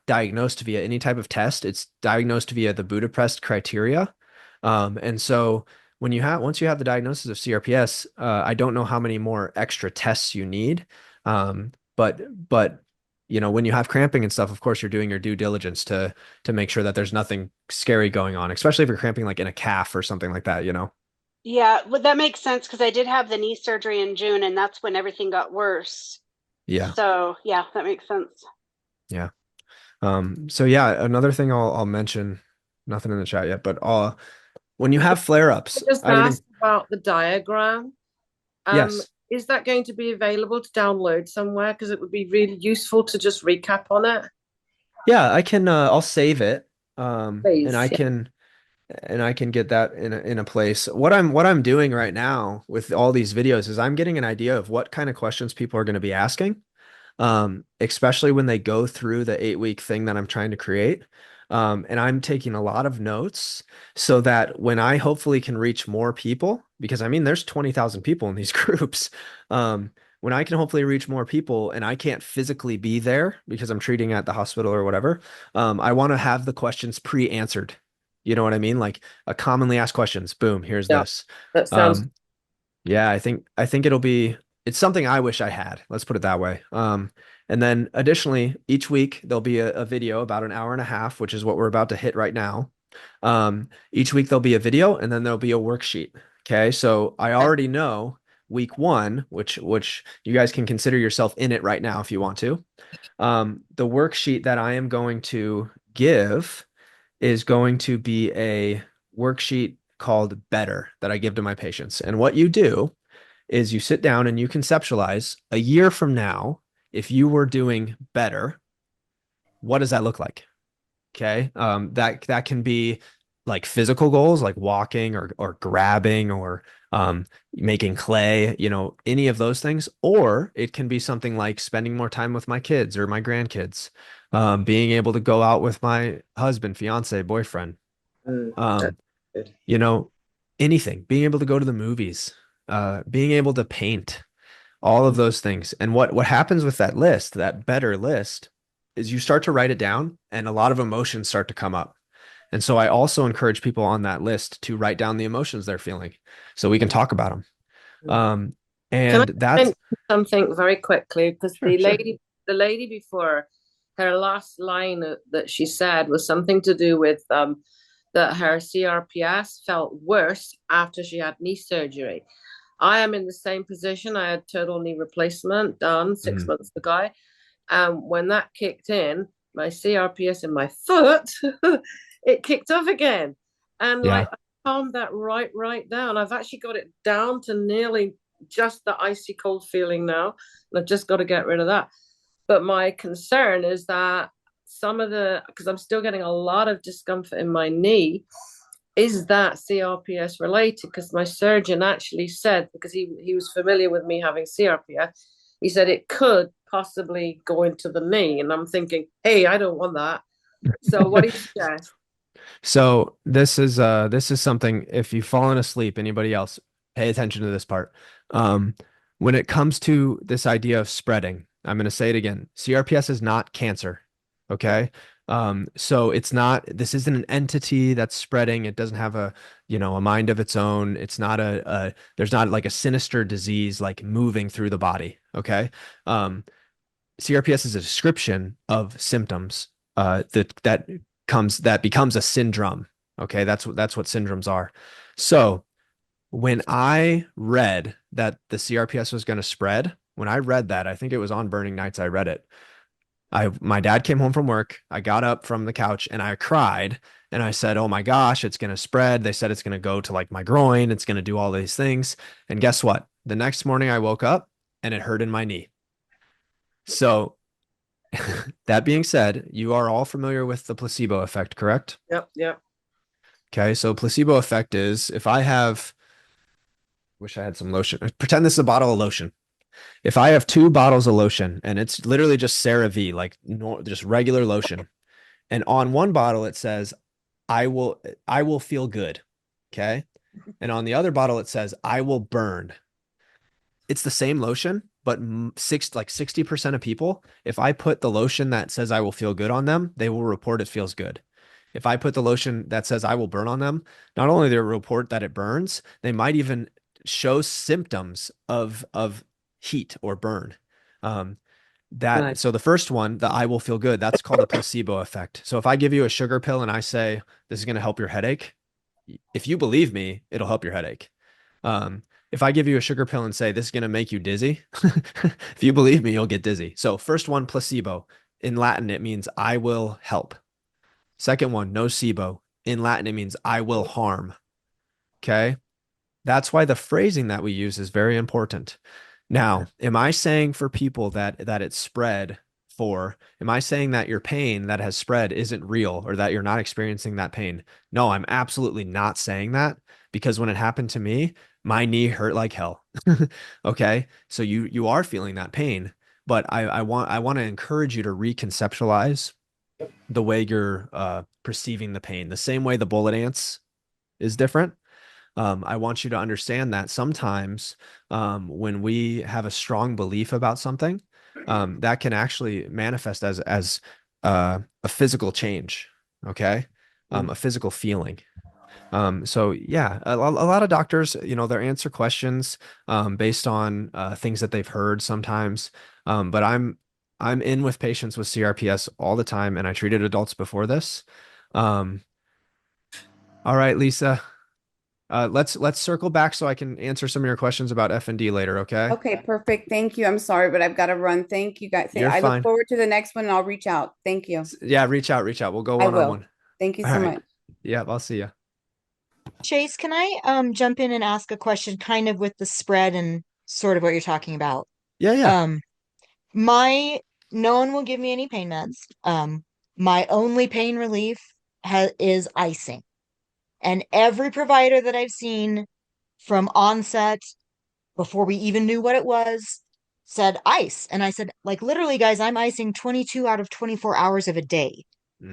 diagnosed via any type of test. It's diagnosed via the Budapest criteria. And so once you have the diagnosis of CRPS, I don't know how many more extra tests you need. But when you have cramping and stuff, of course, you're doing your due diligence to make sure that there's nothing scary going on, especially if you're cramping like in a calf or something like that. Yeah, well, that makes sense because I did have the knee surgery in June, and that's when everything got worse. Yeah. So, yeah, that makes sense. Yeah. So yeah, another thing I'll mention, nothing in the chat yet, but when you have I flare-ups, just everything, asked about the diagram. yes. Is that going to be available to download somewhere? Because it would be really useful to just recap on it. Yeah, I can I'll save it. And I Please. can get that in a place. What I'm doing right now with all these videos is I'm getting an idea of what kind of questions people are going to be asking, especially when they go through the 8-week thing that I'm trying to create. And I'm taking a lot of notes so that when I hopefully can reach more people, because I mean, there's 20,000 people in these groups. When I can hopefully reach more people and I can't physically be there because I'm treating at the hospital or whatever, I want to have the questions pre-answered. You know what I mean? Like a commonly asked questions. Boom, here's Yeah, this. that sounds. Um, yeah, I think it's something I wish I had. Let's put it that way. And then additionally, each week there'll be a video about an hour and a half, which is what we're about to hit right now. Each week there'll be a video and then there'll be a worksheet. Okay. So I already know week one, which you guys can consider yourself in it right now if you want to. The worksheet that I am going to give is going to be a worksheet called Better that I give to my patients. And what you do is you sit down and you conceptualize a year from now, if you were doing better, what does that look like? Okay. That can be like physical goals, like walking or grabbing or making clay, any of those things. Or it can be something like spending more time with my kids or my grandkids, being able to go out with my husband, fiance, boyfriend, That's um, good. you know, anything, being able to go to the movies, being able to paint, all of those things. And what happens with that list, that better list, is you start to write it down and a lot of emotions start to come up. And so I also encourage people on that list to write down the emotions they're feeling so we can talk about them. Um, Can and I that's mention something very quickly? Because sure, sure. the lady before, her last line that she said was something to do with that her CRPS felt worse after she had knee surgery. I am in the same position. I had total knee replacement done 6 Mhm. months ago. When that kicked in, my CRPS in my foot, it kicked off again. And Yeah. like I calmed that right down. I've actually got it down to nearly just the icy cold feeling now. And I've just got to get rid of that. But my concern is that because I'm still getting a lot of discomfort in my knee, is that CRPS related? Because my surgeon actually said, because he was familiar with me having CRPS, he said it could possibly go into the knee. And I'm thinking, hey, I don't want that. So what do you suggest? So this is something, if you've fallen asleep, anybody else, pay attention to this part. Um, when it comes to this idea of spreading, I'm going to say it again. CRPS is not cancer. Okay. So this isn't an entity that's spreading. It doesn't have a mind of its own. It's not there's not like a sinister disease like moving through the body. Okay. CRPS is a description of symptoms that becomes a syndrome. Okay, that's what syndromes are. So when I read that the CRPS was going to spread, when I read that, I think it was on burning nights I read it. My dad came home from work. I got up from the couch and I cried and I said, "Oh my gosh, it's going to spread. They said it's going to go to like my groin. It's going to do all these things." And guess what? The next morning I woke up and it hurt in my knee. So that being said, you are all familiar with the placebo effect, correct? Yep. Okay, so placebo effect is if I have, wish I had some lotion. Pretend this is a bottle of lotion. If I have two bottles of lotion and it's literally just CeraVe, like no, just regular lotion, and on one bottle it says, I will feel good. Okay. And on the other bottle it says, I will burn. It's the same lotion, but 60% of people, if I put the lotion that says I will feel good on them, they will report it feels good. If I put the lotion that says I will burn on them, not only they report that it burns, they might even show symptoms of heat or burn. Um, Right. so the first one, the I will feel good, that's called a placebo effect. So if I give you a sugar pill and I say this is going to help your headache, if you believe me, it'll help your headache. If I give you a sugar pill and say this is going to make you dizzy, if you believe me, you'll get dizzy. So first one, placebo. In Latin, it means I will help. Second one, nocebo. In Latin, it means I will harm. Okay. That's why the phrasing that we use is very important. Now, am I saying for people that it's spread for, am I saying that your pain that has spread isn't real or that you're not experiencing that pain? No, I'm absolutely not saying that because when it happened to me, my knee hurt like hell. Okay. So you are feeling that pain, but I want to encourage you to reconceptualize the way you're perceiving the pain. The same way the bullet ants is different. I want you to understand that sometimes when we have a strong belief about something, that can actually manifest as a physical change. Okay, a physical feeling. So yeah, a lot of doctors, they'll answer questions based on things that they've heard sometimes. But I'm in with patients with CRPS all the time, and I treated adults before this. Um, all right, Lisa. Let's circle back so I can answer some of your questions about F&D later, okay? Okay, perfect. Thank you. I'm sorry, but I've got to run. Thank you guys. You're I look fine. forward to the next one and I'll reach out. Thank you. Yeah, reach out. We'll go I one on will. one. Thank you All so right. much. Yeah, I'll see you. Chase, can I jump in and ask a question kind of with the spread and sort of what you're talking about? Yeah, yeah. Um, my no one will give me any pain meds. My only pain relief is icing. And every provider that I've seen from onset, before we even knew what it was, said ice. And I said, like, literally, guys, I'm icing 22 out of 24 hours of a day.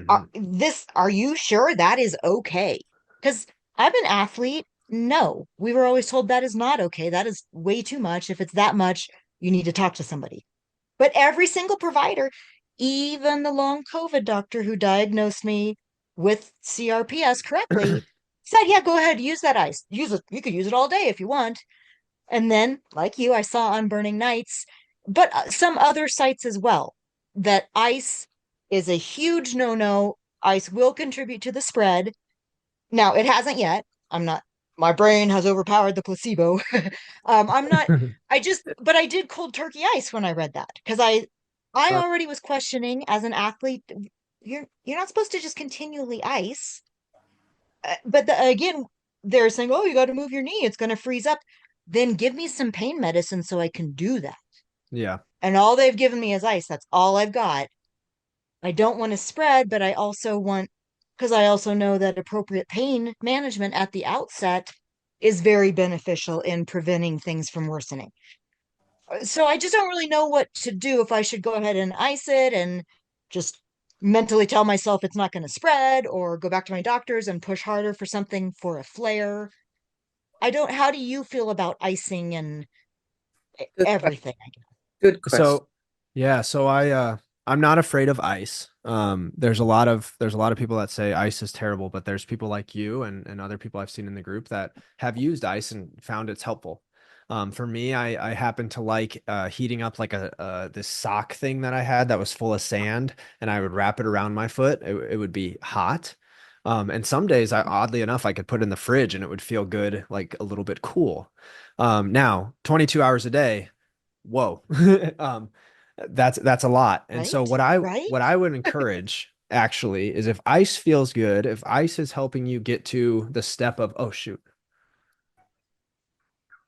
Are you sure that is okay? Because I'm an athlete. No, we were always told that is not okay. That is way too much. If it's that much, you need to talk to somebody. But every single provider, even the long COVID doctor who diagnosed me with CRPS correctly, said, yeah, go ahead, use that ice. Use it. You could use it all day if you want. And then, like you, I saw on Burning Nights, but some other sites as well, that ice is a huge no-no. Ice will contribute to the spread. Now, it hasn't yet. I'm not, my brain has overpowered the placebo. I'm not, but I did cold turkey ice when I read that because I already was questioning as an athlete, you're not supposed to just continually ice. Again, they're saying, oh, you got to move your knee. It's going to freeze up. Then give me some pain medicine so I can do that. Yeah. And all they've given me is ice. That's all I've got. I don't want to spread, but I also want, because I also know that appropriate pain management at the outset is very beneficial in preventing things from worsening. So I just don't really know what to do, if I should go ahead and ice it and just mentally tell myself it's not going to spread, or go back to my doctors and push harder for something for a flare. How do you feel about icing and Good question. everything? Good question. So yeah, so I'm not afraid of ice. There's a lot of people that say ice is terrible, but there's people like you and other people I've seen in the group that have used ice and found it's helpful. For me, I happen to like heating up like this sock thing that I had that was full of sand, and I would wrap it around my foot. It would be hot. And some days, oddly enough, I could put it in the fridge and it would feel good, like a little bit cool. Now, 22 hours a day, whoa. That's a lot. And so Right? Right? what I would encourage actually is, if ice feels good, if ice is helping you get to the step of, oh shoot,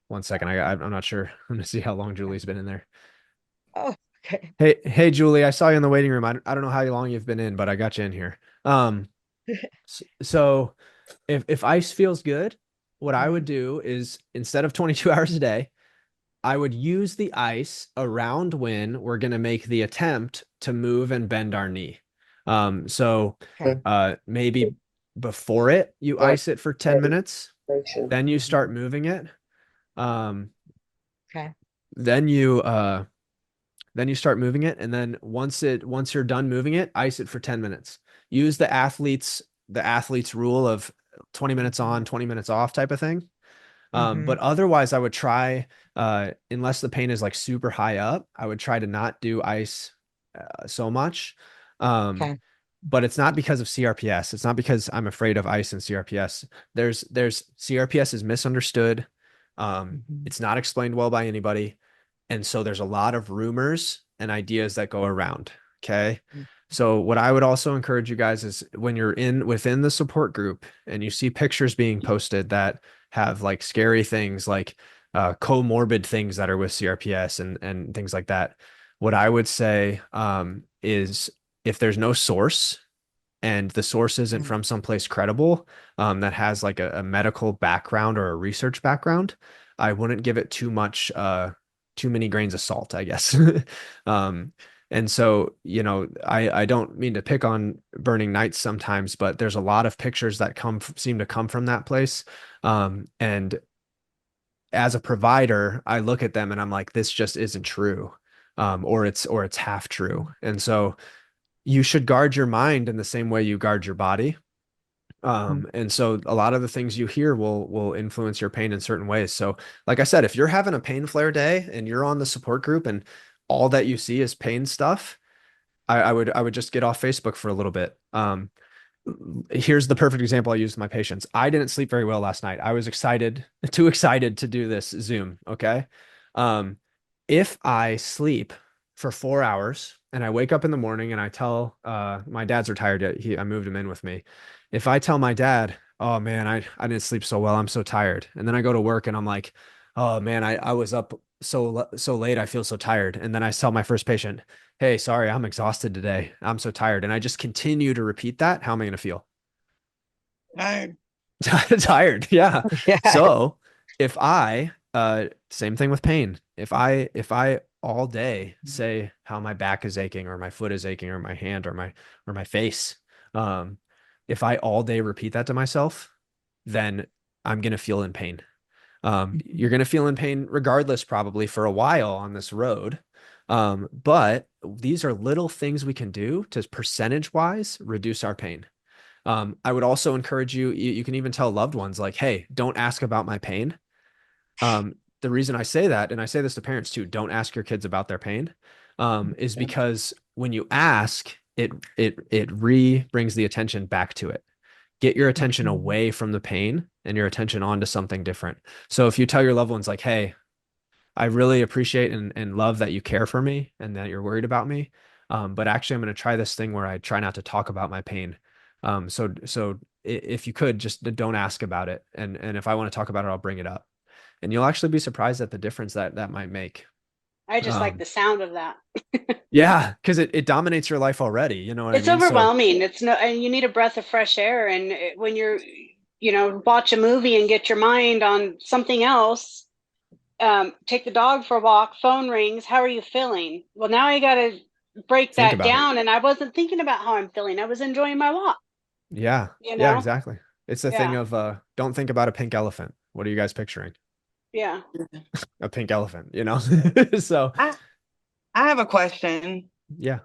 one second, I'm not sure. I'm gonna see how long Julie's been in there. Oh, okay. Hey Julie, I saw you in the waiting room. I don't know how long you've been in, but I got you in here. So if ice feels good, what I would do is, instead of 22 hours a day, I would use the ice around when we're going to make the attempt to move and bend our knee. So Okay. maybe before it, you ice it for 10 minutes, then you start moving it. Okay. Then you start moving it, and then once you're done moving it, ice it for 10 minutes. Use the athlete's rule of 20 minutes on, 20 minutes off type of thing. But otherwise, I would try, unless the pain is like super high up, I would try to not do ice so much. Okay. But it's not because of CRPS. It's not because I'm afraid of ice and CRPS. There's CRPS is misunderstood. It's not explained well by anybody. And so there's a lot of rumors and ideas that go around. Okay. So what I would also encourage you guys is, when you're within the support group and you see pictures being posted that have like scary things, like comorbid things that are with CRPS and things like that, what I would say is, if there's no source, and the source isn't from someplace credible, that has like a medical background or a research background, I wouldn't give it too many grains of salt, I guess. And so, I don't mean to pick on Burning Nights sometimes, but there's a lot of pictures that seem to come from that place. And as a provider, I look at them and I'm like, this just isn't true. Or it's half true. And so you should guard your mind in the same way you guard your body. And so a lot of the things you hear will influence your pain in certain ways. So, like I said, if you're having a pain flare day and you're on the support group and all that you see is pain stuff, I would just get off Facebook for a little bit. Here's the perfect example I use with my patients. I didn't sleep very well last night. I was too excited to do this Zoom. Okay. Um, if I sleep for 4 hours and I wake up in the morning and I tell, my dad's retired yet. I moved him in with me. If I tell my dad, oh man, I didn't sleep so well, I'm so tired. And then I go to work and I'm like, oh man, I was up so late, I feel so tired. And then I tell my first patient, hey, sorry, I'm exhausted today, I'm so tired. And I just continue to repeat that. How am I going to feel? Tired. Tired. Yeah. Yeah. So if I, same thing with pain. If I all day say how my back is aching or my foot is aching or my hand or my face, um, if I all day repeat that to myself, then I'm going to feel in pain. You're going to feel in pain regardless, probably for a while on this road. But these are little things we can do to percentage wise reduce our pain. I would also encourage you can even tell loved ones like, hey, don't ask about my pain. The reason I say that, and I say this to parents too, don't ask your kids about their pain, is because when you ask, it brings the attention back to it. Get your attention away from the pain and your attention onto something different. So if you tell your loved ones like, hey, I really appreciate and love that you care for me and that you're worried about me. But actually, I'm going to try this thing where I try not to talk about my pain. So if you could just don't ask about it, and if I want to talk about it, I'll bring it up, and you'll actually be surprised at the difference that that might make. I just like Um, the sound of that. yeah, because it dominates your life already. You know what I It's mean? So overwhelming. It's no, and you need a breath of fresh air. And when you're, watch a movie and get your mind on something else, take the dog for a walk, phone rings. How are you feeling? Well, now I got to break think that about it. down. And I wasn't thinking about how I'm feeling. I was enjoying my walk, Yeah, you yeah, know? exactly. It's the thing Yeah. of don't think about a pink elephant. What are you guys picturing? Yeah. A pink elephant, you know? So I I have a question. yeah.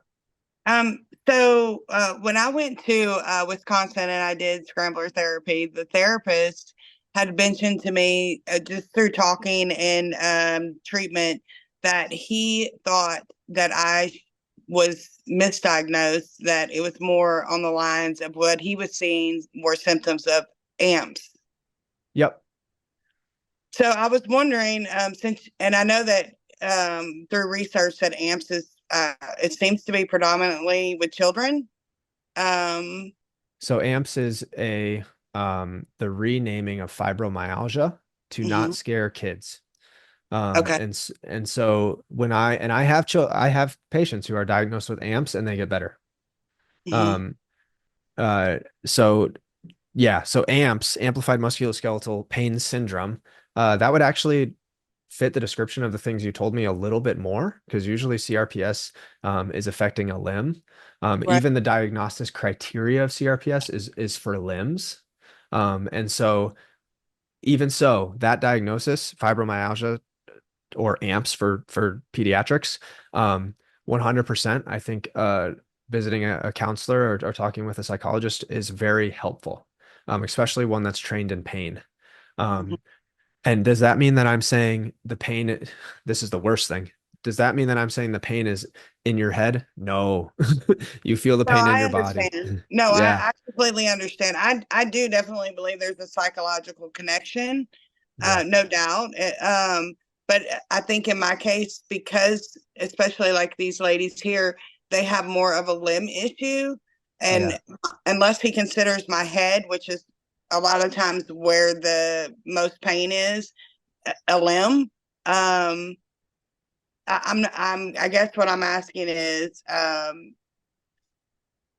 So when I went to Wisconsin and I did scrambler therapy, the therapist had mentioned to me just through talking and treatment that he thought that I was misdiagnosed, that it was more on the lines of what he was seeing were symptoms of AMPS. Yep. So I was wondering, and I know that through research that AMPS is, it seems to be predominantly with children. Um, So AMPS is a the renaming of fibromyalgia to not mhm. scare kids. Okay. And so when I have I have patients who are diagnosed with AMPS and they get better. Mhm. Um, uh, so yeah, so AMPS, amplified musculoskeletal pain syndrome, that would actually fit the description of the things you told me a little bit more, because usually CRPS is affecting a limb. Right. Even the diagnosis criteria of CRPS is for limbs. And so even so, that diagnosis, fibromyalgia or AMPS for pediatrics, 100%, I think visiting a counselor or talking with a psychologist is very helpful, especially one that's trained in pain. Mhm. Um, and does that mean that I'm saying the pain, this is the worst thing? Does that mean that I'm saying the pain is in your head? No, you feel the No, pain in I your body. understand. No, Yeah, I completely understand. I do definitely believe there's a psychological connection, yeah, no doubt. But I think in my case, because especially like these ladies here, they have more of a limb issue, yeah. and unless he considers my head, which is a lot of times where the most pain is, a limb. I guess what I'm asking is,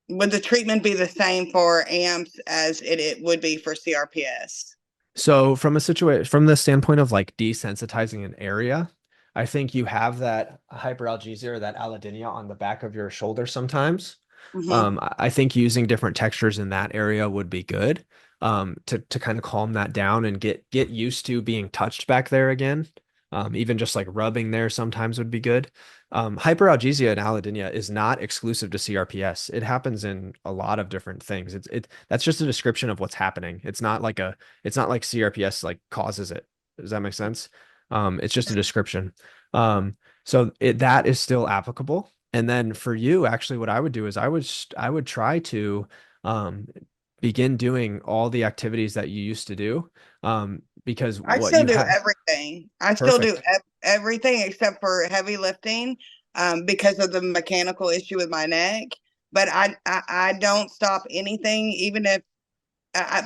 would the treatment be the same for AMPS as it would be for CRPS? So from the standpoint of like desensitizing an area, I think you have that hyperalgesia or that allodynia on the back of your shoulder sometimes. Mm-hmm. I think using different textures in that area would be good, to kind of calm that down and get used to being touched back there again. Even just like rubbing there sometimes would be good. Hyperalgesia and allodynia is not exclusive to CRPS. It happens in a lot of different things. That's just a description of what's happening. It's not like CRPS like causes it. Does that make sense? It's just a description. That is still applicable. And then for you, actually, what I would do is I would try to um, begin doing all the activities that you used to do, because I what still you do have everything. I still do perfect. everything except for heavy lifting, because of the mechanical issue with my neck. But I don't stop anything, even if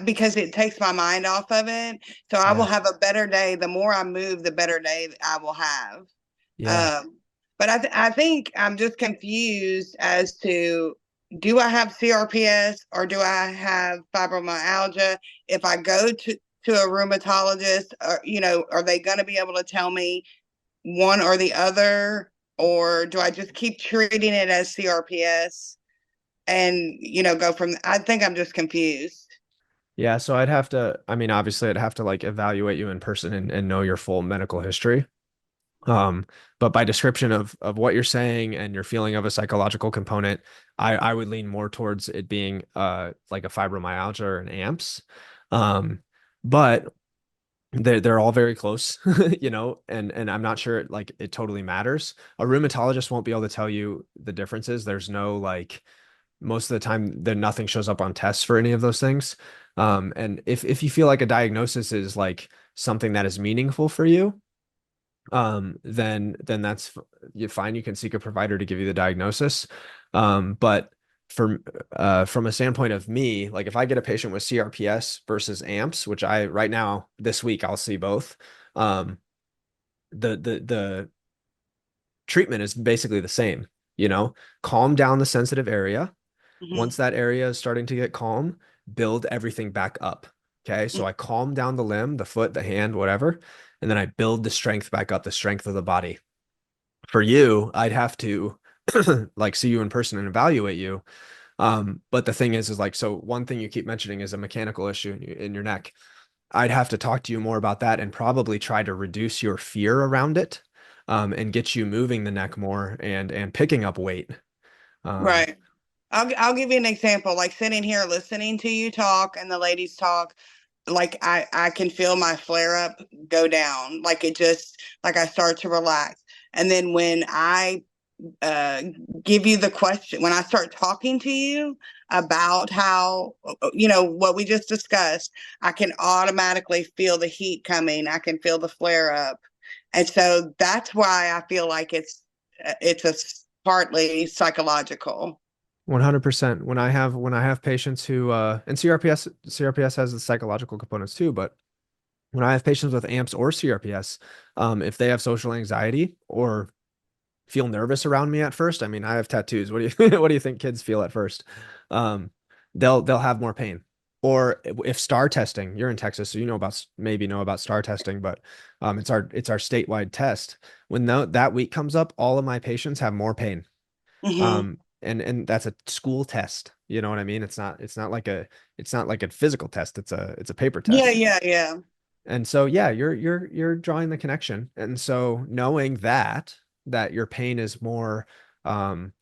because it takes my mind off of it. So I will Yeah, have a better day. The more I move, the better day I will have. yeah. Um, but I think I'm just confused as to do I have CRPS or do I have fibromyalgia? If I go to a rheumatologist, or, are they going to be able to tell me one or the other? Or do I just keep treating it as CRPS and, go from, I think I'm just confused. Yeah, so I'd have to, I mean, obviously I'd have to like evaluate you in person and know your full medical history. Um, but by description of what you're saying and your feeling of a psychological component, I would lean more towards it being like a fibromyalgia or an AMPS. But they're all very close, and I'm not sure like it totally matters. A rheumatologist won't be able to tell you the differences. There's no like most of the time then nothing shows up on tests for any of those things. And if you feel like a diagnosis is like something that is meaningful for you, then that's you fine. You can seek a provider to give you the diagnosis. But from a standpoint of me, like if I get a patient with CRPS versus AMPS, which I right now this week I'll see both, um, the treatment is basically the same, calm down the sensitive area. Mm-hmm. Once that area is starting to get calm, build everything back up. Okay. So I calm down the limb, the foot, the hand, whatever. And then I build the strength back up, the strength of the body. For you, I'd have to like see you in person and evaluate you. But the thing is like, so one thing you keep mentioning is a mechanical issue in your neck. I'd have to talk to you more about that and probably try to reduce your fear around it, and get you moving the neck more and picking up weight. Um, Right. I'll give you an example. Like sitting here listening to you talk and the ladies talk, like I can feel my flare up go down. Like it just like I start to relax. And then when I uh, give you the question, when I start talking to you about how, what we just discussed, I can automatically feel the heat coming. I can feel the flare up. And so that's why I feel like it's a partly psychological. 100%. When I have patients who and CRPS has the psychological components too, but when I have patients with AMPS or CRPS, if they have social anxiety or feel nervous around me at first, I mean, I have tattoos. What do you what do you think kids feel at first? Um, they'll have more pain. Or if star testing, you're in Texas, so maybe know about star testing, but it's our statewide test. When that week comes up, all of my patients have more pain. Mm-hmm. And that's a school test. You know what I mean? It's not like a physical test. It's a paper Yeah, test. yeah, yeah. And so yeah, you're drawing the connection. And so knowing that your pain is more um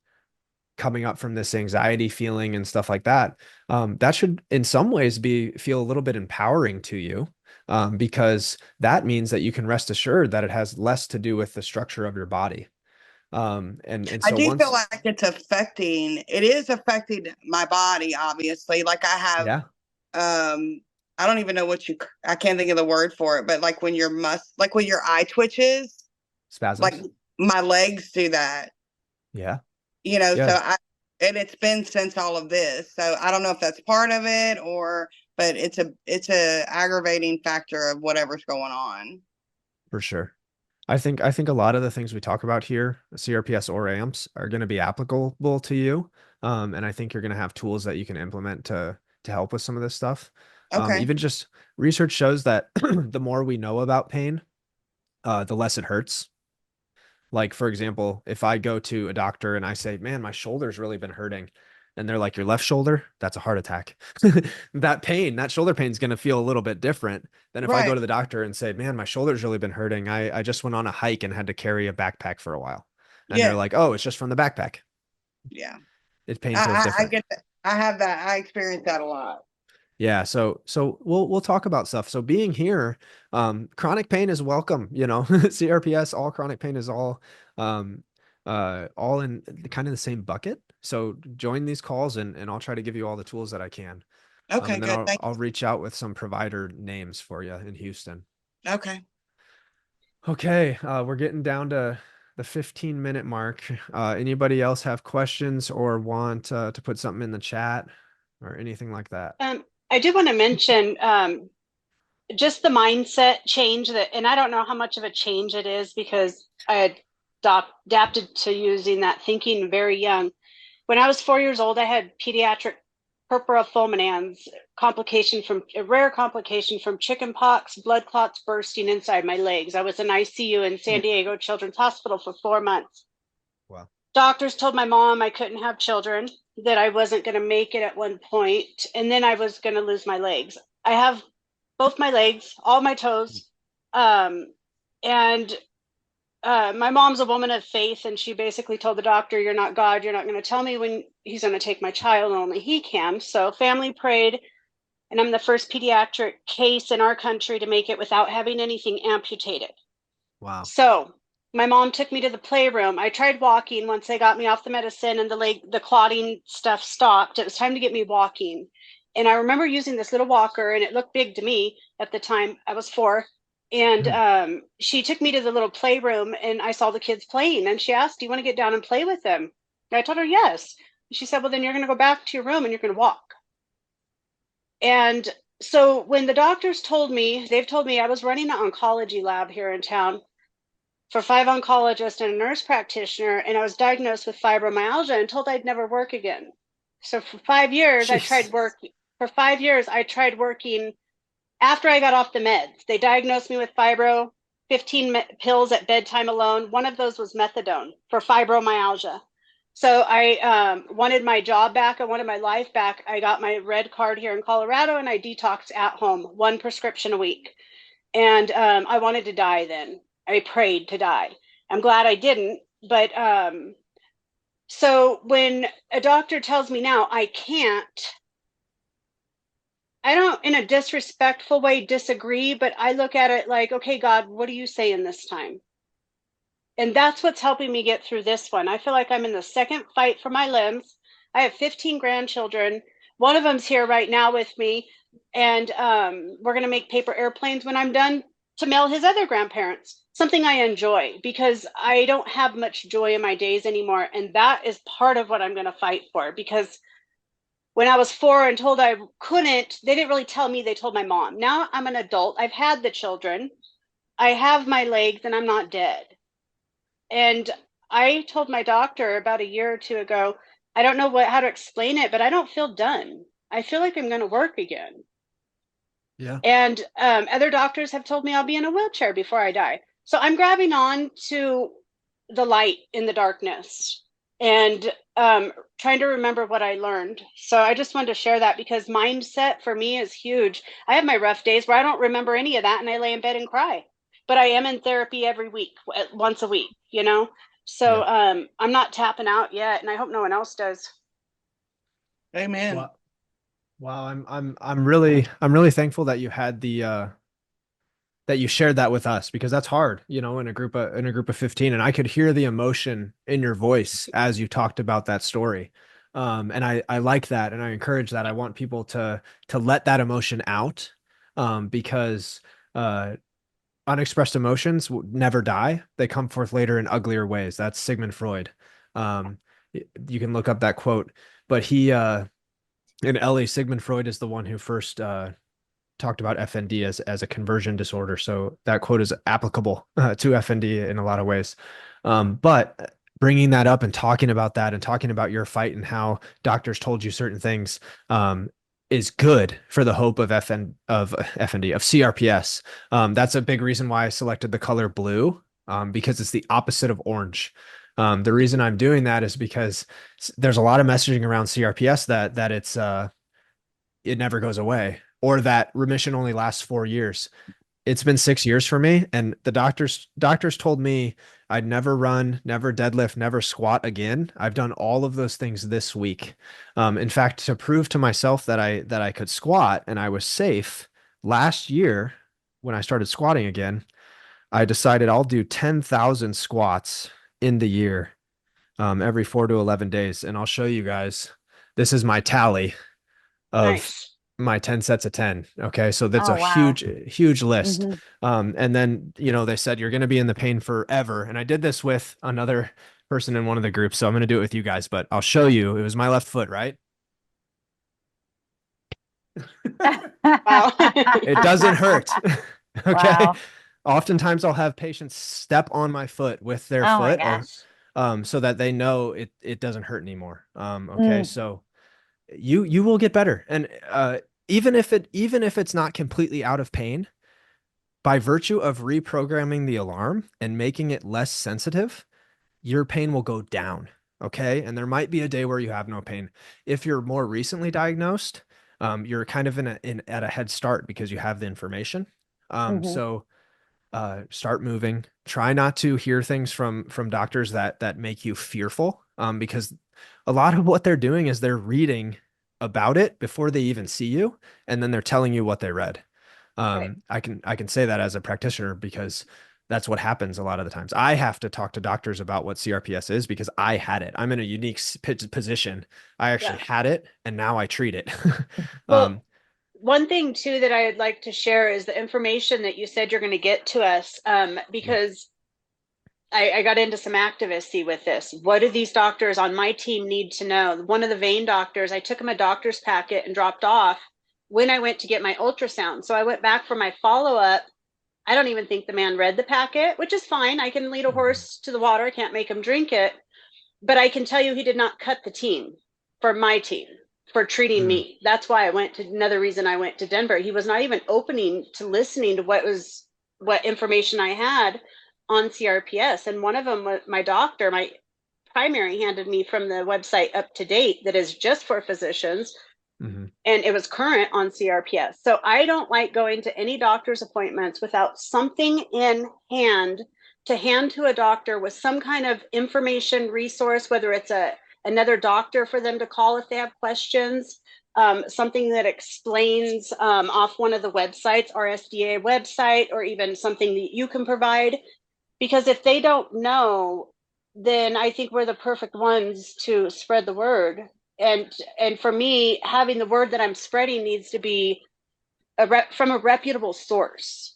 coming up from this anxiety feeling and stuff like that, that should in some ways feel a little bit empowering to you. Because that means that you can rest assured that it has less to do with the structure of your body. And I so do feel once, like it is affecting my body, obviously. Like I have, yeah, I don't even know I can't think of the word for it, but like like when your eye twitches, like spasms. my legs do that, Yeah. so Yeah, and it's been since all of this. So I don't know if that's part of it but it's a aggravating factor of whatever's going on. for sure. I think a lot of the things we talk about here, CRPS or AMPS, are going to be applicable to you. And I think you're going to have tools that you can implement to help with some of this stuff. Okay. Even just research shows that the more we know about pain, the less it hurts. Like, for example, if I go to a doctor and I say, man, my shoulder's really been hurting, and they're like, your left shoulder, that's a heart attack. That shoulder pain is going to feel a little bit different than if I go Right. to the doctor and say, man, my shoulder's really been hurting. I just went on a hike and had to carry a backpack for a while. And they're Yeah. like, oh, it's just from the backpack. Yeah. Its pain feels I different. get that. I have that. I experience that a lot. Yeah, so we'll talk about stuff. So being here, chronic pain is welcome, CRPS, all chronic pain is um all in kind of the same bucket. So join these calls and I'll try to give you all the tools that I can. Okay, And then good. I'll reach out with some provider names for you in Houston. Okay. Okay, we're getting down to the 15-minute mark. Anybody else have questions or want to put something in the chat or anything like that? I did want to mention just the mindset change and I don't know how much of a change it is because I had adapted to using that thinking very young. When I was 4 years old, I had pediatric purpura fulminans, complication from a rare complication from chicken pox, blood clots bursting inside my legs. I was in ICU in San Diego Children's Hospital for 4 months. Wow. Doctors told my mom I couldn't have children, that I wasn't going to make it at one point, and then I was going to lose my legs. I have both my legs, all my toes, and my mom's a woman of faith, and she basically told the doctor, "You're not God. You're not going to tell me when he's going to take my child, and only he can." So family prayed, and I'm the first pediatric case in our country to make it without having anything amputated. Wow. So my mom took me to the playroom. I tried walking once they got me off the medicine and the clotting stuff stopped. It was time to get me walking. And I remember using this little walker, and it looked big to me at the time. I was 4. And she took me to the little playroom, and I saw the kids playing. And she asked, "Do you want to get down and play with them?" And I told her yes. She said, "Well, then you're going to go back to your room and you're going to walk." And so when the doctors told me, they've told me, I was running an oncology lab here in town for 5 oncologists and a nurse practitioner, and I was diagnosed with fibromyalgia and told I'd never work again. So for 5 years, I tried working after I got off the meds. They diagnosed me with fibro, 15 pills at bedtime alone. One of those was methadone for fibromyalgia. So I wanted my job back. I wanted my life back. I got my red card here in Colorado, and I detoxed at home, 1 prescription a week. And I wanted to die then. I prayed to die. I'm glad I didn't. But so when a doctor tells me now I can't, I don't, in a disrespectful way, disagree, but I look at it like, okay, God, what are you saying this time? And that's what's helping me get through this one. I feel like I'm in the second fight for my limbs. I have 15 grandchildren. One of them's here right now with me. And we're going to make paper airplanes when I'm done to mail his other grandparents. Something I enjoy, because I don't have much joy in my days anymore. And that is part of what I'm going to fight for, because when I was 4 and told I couldn't, they didn't really tell me, they told my mom. Now I'm an adult. I've had the children. I have my legs, and I'm not dead. And I told my doctor about a year or 2 ago, I don't know how to explain it, but I don't feel done. I feel like I'm going to work again. Yeah. And other doctors have told me I'll be in a wheelchair before I die. So I'm grabbing on to the light in the darkness, and trying to remember what I learned. So I just wanted to share that, because mindset for me is huge. I have my rough days where I don't remember any of that, and I lay in bed and cry. But I am in therapy every week, once a week, you know? So I'm not tapping out yet, and I hope no one else does. Amen. Wow. I'm really thankful that you had that you shared that with us, because that's hard, in a group of 15, and I could hear the emotion in your voice as you talked about that story. And I like that, and I encourage that. I want people to let that emotion out, because unexpressed emotions never die. They come forth later in uglier ways. That's Sigmund Freud. You can look up that quote, but in Ellie, Sigmund Freud is the one who first talked about FND as a conversion disorder. So that quote is applicable to FND in a lot of ways. But bringing that up and talking about that, and talking about your fight and how doctors told you certain things, is good for the hope of CRPS. That's a big reason why I selected the color blue, because it's the opposite of orange. The reason I'm doing that is because there's a lot of messaging around CRPS that it never goes away, or that remission only lasts 4 years. It's been 6 years for me, and the doctors told me I'd never run, never deadlift, never squat again. I've done all of those things this week. In fact, to prove to myself that I could squat and I was safe, last year when I started squatting again, I decided I'll do 10,000 squats in the year, every 4 to 11 days. And I'll show you guys, this is my tally of Nice. my 10 sets of 10. Okay. So that's Oh, a wow. huge list. Mhm. And then, they said, you're going to be in the pain forever. And I did this with another person in one of the groups. So I'm going to do it with you guys, but I'll show you. It was my left foot, right? Wow. It doesn't hurt. Okay. Wow. Oftentimes I'll have patients step on my foot with their Oh my foot. gosh. so that they know it doesn't hurt anymore. Okay, Mm. so you will get better, and even if it's not completely out of pain, by virtue of reprogramming the alarm and making it less sensitive, your pain will go down. Okay. And there might be a day where you have no pain. If you're more recently diagnosed, you're kind of at a head start because you have the information. Mhm. So start moving. Try not to hear things from doctors that make you fearful, because a lot of what they're doing is they're reading about it before they even see you, and then they're telling you what they read. Right. I can say that as a practitioner because that's what happens a lot of the times. I have to talk to doctors about what CRPS is because I had it. I'm in a unique position. I actually Yeah. had it and now I treat it. Well, um, one thing too that I'd like to share is the information that you said you're going to get to us, yeah. because I got into some activisty with this. What do these doctors on my team need to know? One of the vein doctors, I took him a doctor's packet and dropped off when I went to get my ultrasound. So I went back for my follow up. I don't even think the man read the packet, which is fine. I can lead a Mhm. horse to the water. I can't make him drink it. But I can tell you he did not cut the team for my team for treating Mhm. me. That's why I went to another reason I went to Denver. He was not even opening to listening to what information I had on CRPS. And one of them was my doctor, my primary handed me from the website Up to Date that is just for physicians, Mhm. and it was current on CRPS. So I don't like going to any doctor's appointments without something in hand to hand to a doctor with some kind of information resource, whether it's another doctor for them to call if they have questions, something that explains off one of the websites, our SDA website, or even something that you can provide. Because if they don't know, then I think we're the perfect ones to spread the word. And for me, having the word that I'm spreading needs to be from a reputable source.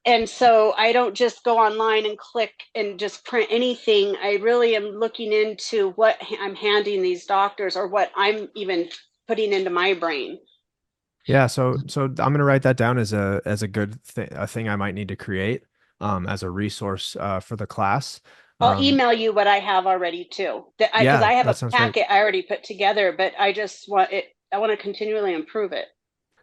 And so I don't just go online and click and just print anything. I really am looking into what I'm handing these doctors or what I'm even putting into my brain. Yeah, so I'm gonna write that down as a good a thing I might need to create as a resource for the class. I'll Um, email you what I have already too. Because yeah, I have that a sounds great. packet I already put together, but I just want it. I want to continually improve it.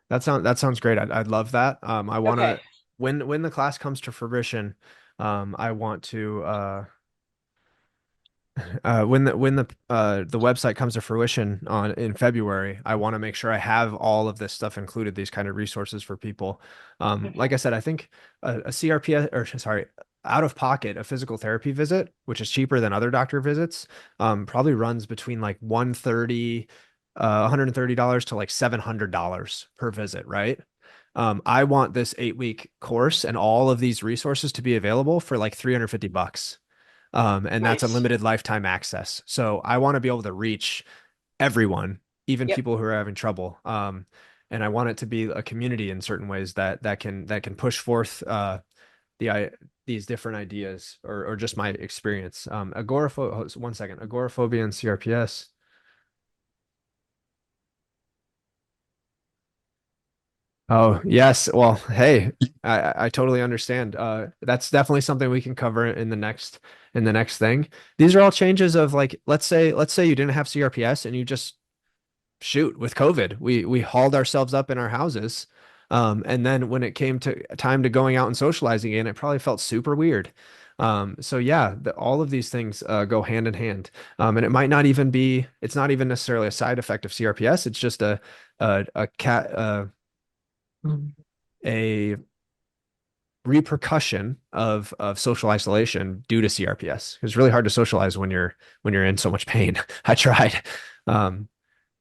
That sounds great. I'd love that. I want Okay. to when the class comes to fruition, I want to when the website comes to fruition on in February, I want to make sure I have all of this stuff included, these kind of resources for people. Like I Okay. said, I think a CRPS or sorry, out of pocket, a physical therapy visit, which is cheaper than other doctor visits, probably runs between like 130, $130 to like $700 per visit, right? I want this 8-week course and all of these resources to be available for like $350. And that's Nice. unlimited lifetime access. So I want to be able to reach everyone, even Yep. people who are having trouble. And I want it to be a community in certain ways that can push forth these different ideas or just my experience. One second, agoraphobia and CRPS. Oh, yes. Well, hey, I totally understand. That's definitely something we can cover in the next thing. These are all changes of like, let's say you didn't have CRPS and you just shoot with COVID. We hauled ourselves up in our houses. And then when it came to time to going out and socializing again, it probably felt super weird. So yeah, all of these things go hand in hand. And it's not even necessarily a side effect of CRPS. It's just a cat, a repercussion of social isolation due to CRPS. It's really hard to socialize when you're in so much pain. I tried. Um,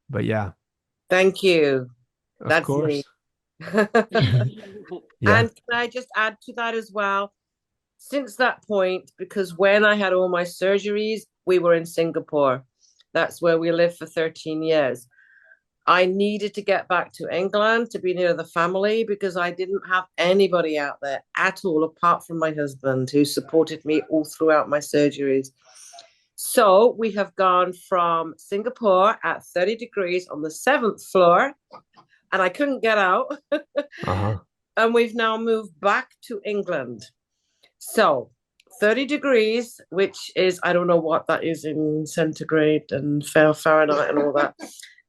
but yeah, Thank you. of That's neat. course. Yeah. And can I just add to that as well? Since that point, because when I had all my surgeries, we were in Singapore. That's where we lived for 13 years. I needed to get back to England to be near the family because I didn't have anybody out there at all, apart from my husband, who supported me all throughout my surgeries. So we have gone from Singapore at 30 degrees on the seventh floor, and I couldn't get out. Uh-huh. And we've now moved back to England. So 30 degrees, which is, I don't know what that is in centigrade and Fahrenheit and all that.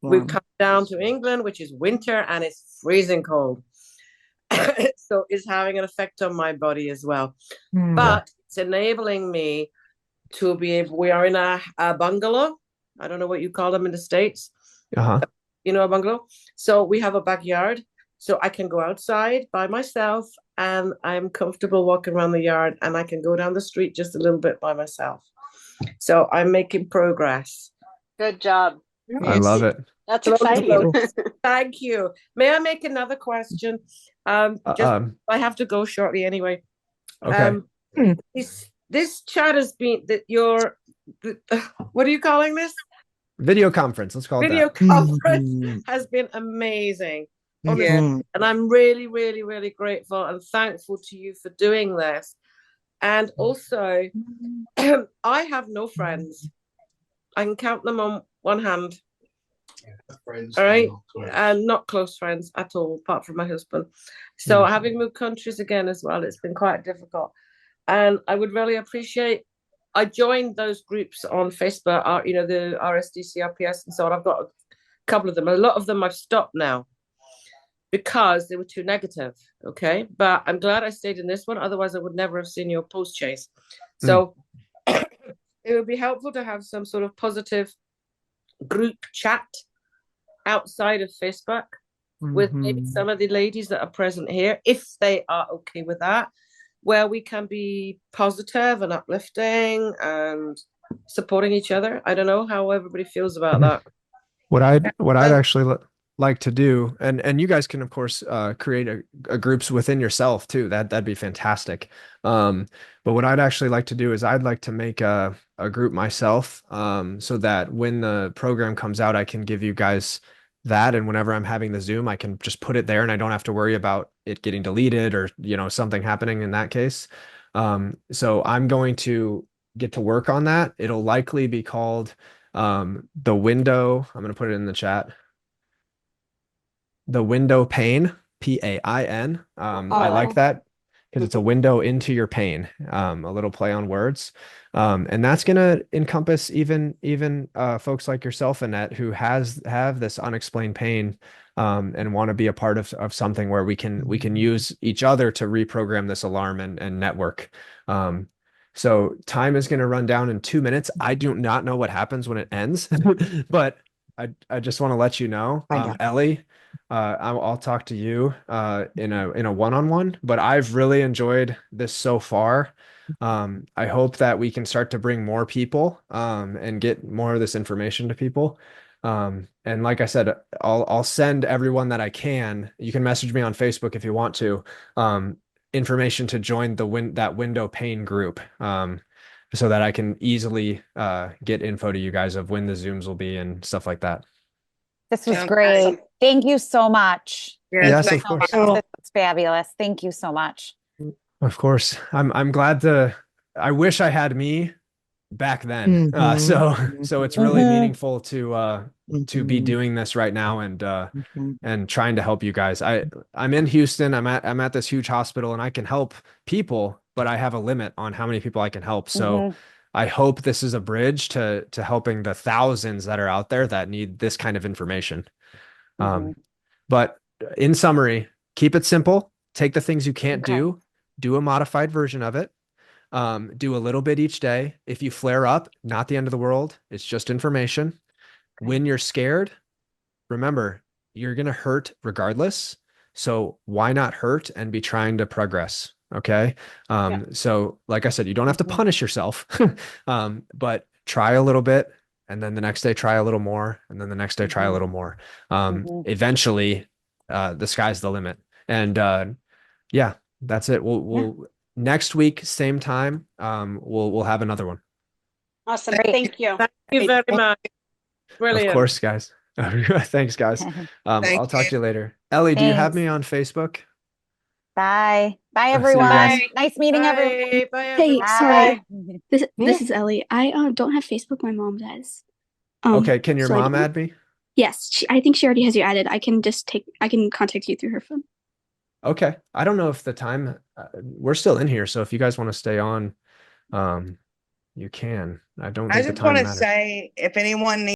We've come down to England, which is winter, and it's freezing cold. So it's having an effect on my body as well. But it's enabling me to be able, we are in a bungalow. I don't know what you call them in the States. You know, a bungalow. So we have a backyard. So I can go outside by myself and I'm comfortable walking around the yard, and I can go down the street just a little bit by myself. So I'm making progress. Good job. I love it. That's exciting. Thank you. May I make another question? I have to go shortly anyway. Okay. This chat has been what are you calling this? Video conference. Let's call it Video that. conference has been amazing. Honestly. And I'm really, really, really grateful and thankful to you for doing this. And also, I have no friends. I can count them on one hand. Friends, all right, and not close friends at all, apart from my husband. So having moved countries again as well, it's been quite difficult. And I would really appreciate. I joined those groups on Facebook, you know, the RSD, CRPS, and so on. I've got a couple of them. A lot of them I've stopped now because they were too negative. Okay, but I'm glad I stayed in this one. Otherwise, I would never have seen your post, Chase. So it would be helpful to have some sort of positive group chat outside of Facebook with maybe some of the ladies that are present here, if they are okay with that, where we can be positive and uplifting and supporting each other. I don't know how everybody feels about that. What I'd actually like to do, and you guys can of course create a groups within yourself too. That'd be fantastic. But what I'd actually like to do is I'd like to make a group myself, so that when the program comes out, I can give you guys that, and whenever I'm having the Zoom, I can just put it there, and I don't have to worry about it getting deleted or something happening in that case. So I'm going to get to work on that. It'll likely be called the window. I'm going to put it in the chat. The window pane, PAIN. I like that because it's a window into your pain. A little play on words. And that's going to encompass even folks like yourself, Annette, who have this unexplained pain, and want to be a part of something where we can use each other to reprogram this alarm and network. So time is going to run down in 2 minutes. I do not know what happens when it ends, but I just want to let you know, Ellie, I'll talk to you in a one-on-one, but I've really enjoyed this so far. I hope that we can start to bring more people and get more of this information to people. And like I said, I'll send everyone that I can. You can message me on Facebook if you want to, information to join that window pane group, so that I can easily get info to you guys of when the Zooms will be and stuff like that. This was great. Awesome. Thank you so much. Yes, of course. This was fabulous. Thank you so much. Of course. I'm glad I wish I had me back then. So it's really meaningful to be doing this right now and trying to help you guys. I'm in Houston. I'm at this huge hospital, and I can help people, but I have a limit on how many people I can help. So I hope this is a bridge to helping the thousands that are out there that need this kind of information. But in summary, keep it simple. Take the things you can't do a modified version of it. Do a little bit each day. If you flare up, not the end of the world. It's just information. When you're scared, remember, you're going to hurt regardless. So why not hurt and be trying to progress? Okay. So like I said, you don't have to punish yourself, but try a little bit. And then the next day, try a little more. And then the next day, try a little more. Eventually, the sky's the limit. And yeah, that's it. We'll next week, same time, we'll have another one. Awesome. Thank you. Thank you very much. Brilliant. Of course, guys. Thanks, guys. I'll talk to you later. Ellie, do you have me on Facebook? Bye. Bye, everyone. Nice meeting everyone. Bye, Hey, everyone. sorry. This is Ellie. I don't have Facebook. My mom does. Okay, can your mom add me? Yes, I think she already has you added. I can contact you through her phone. Okay. I don't know if the time we're still in here, so if you guys want to stay on, you can. I don't I think the just want time to matters. say, if anyone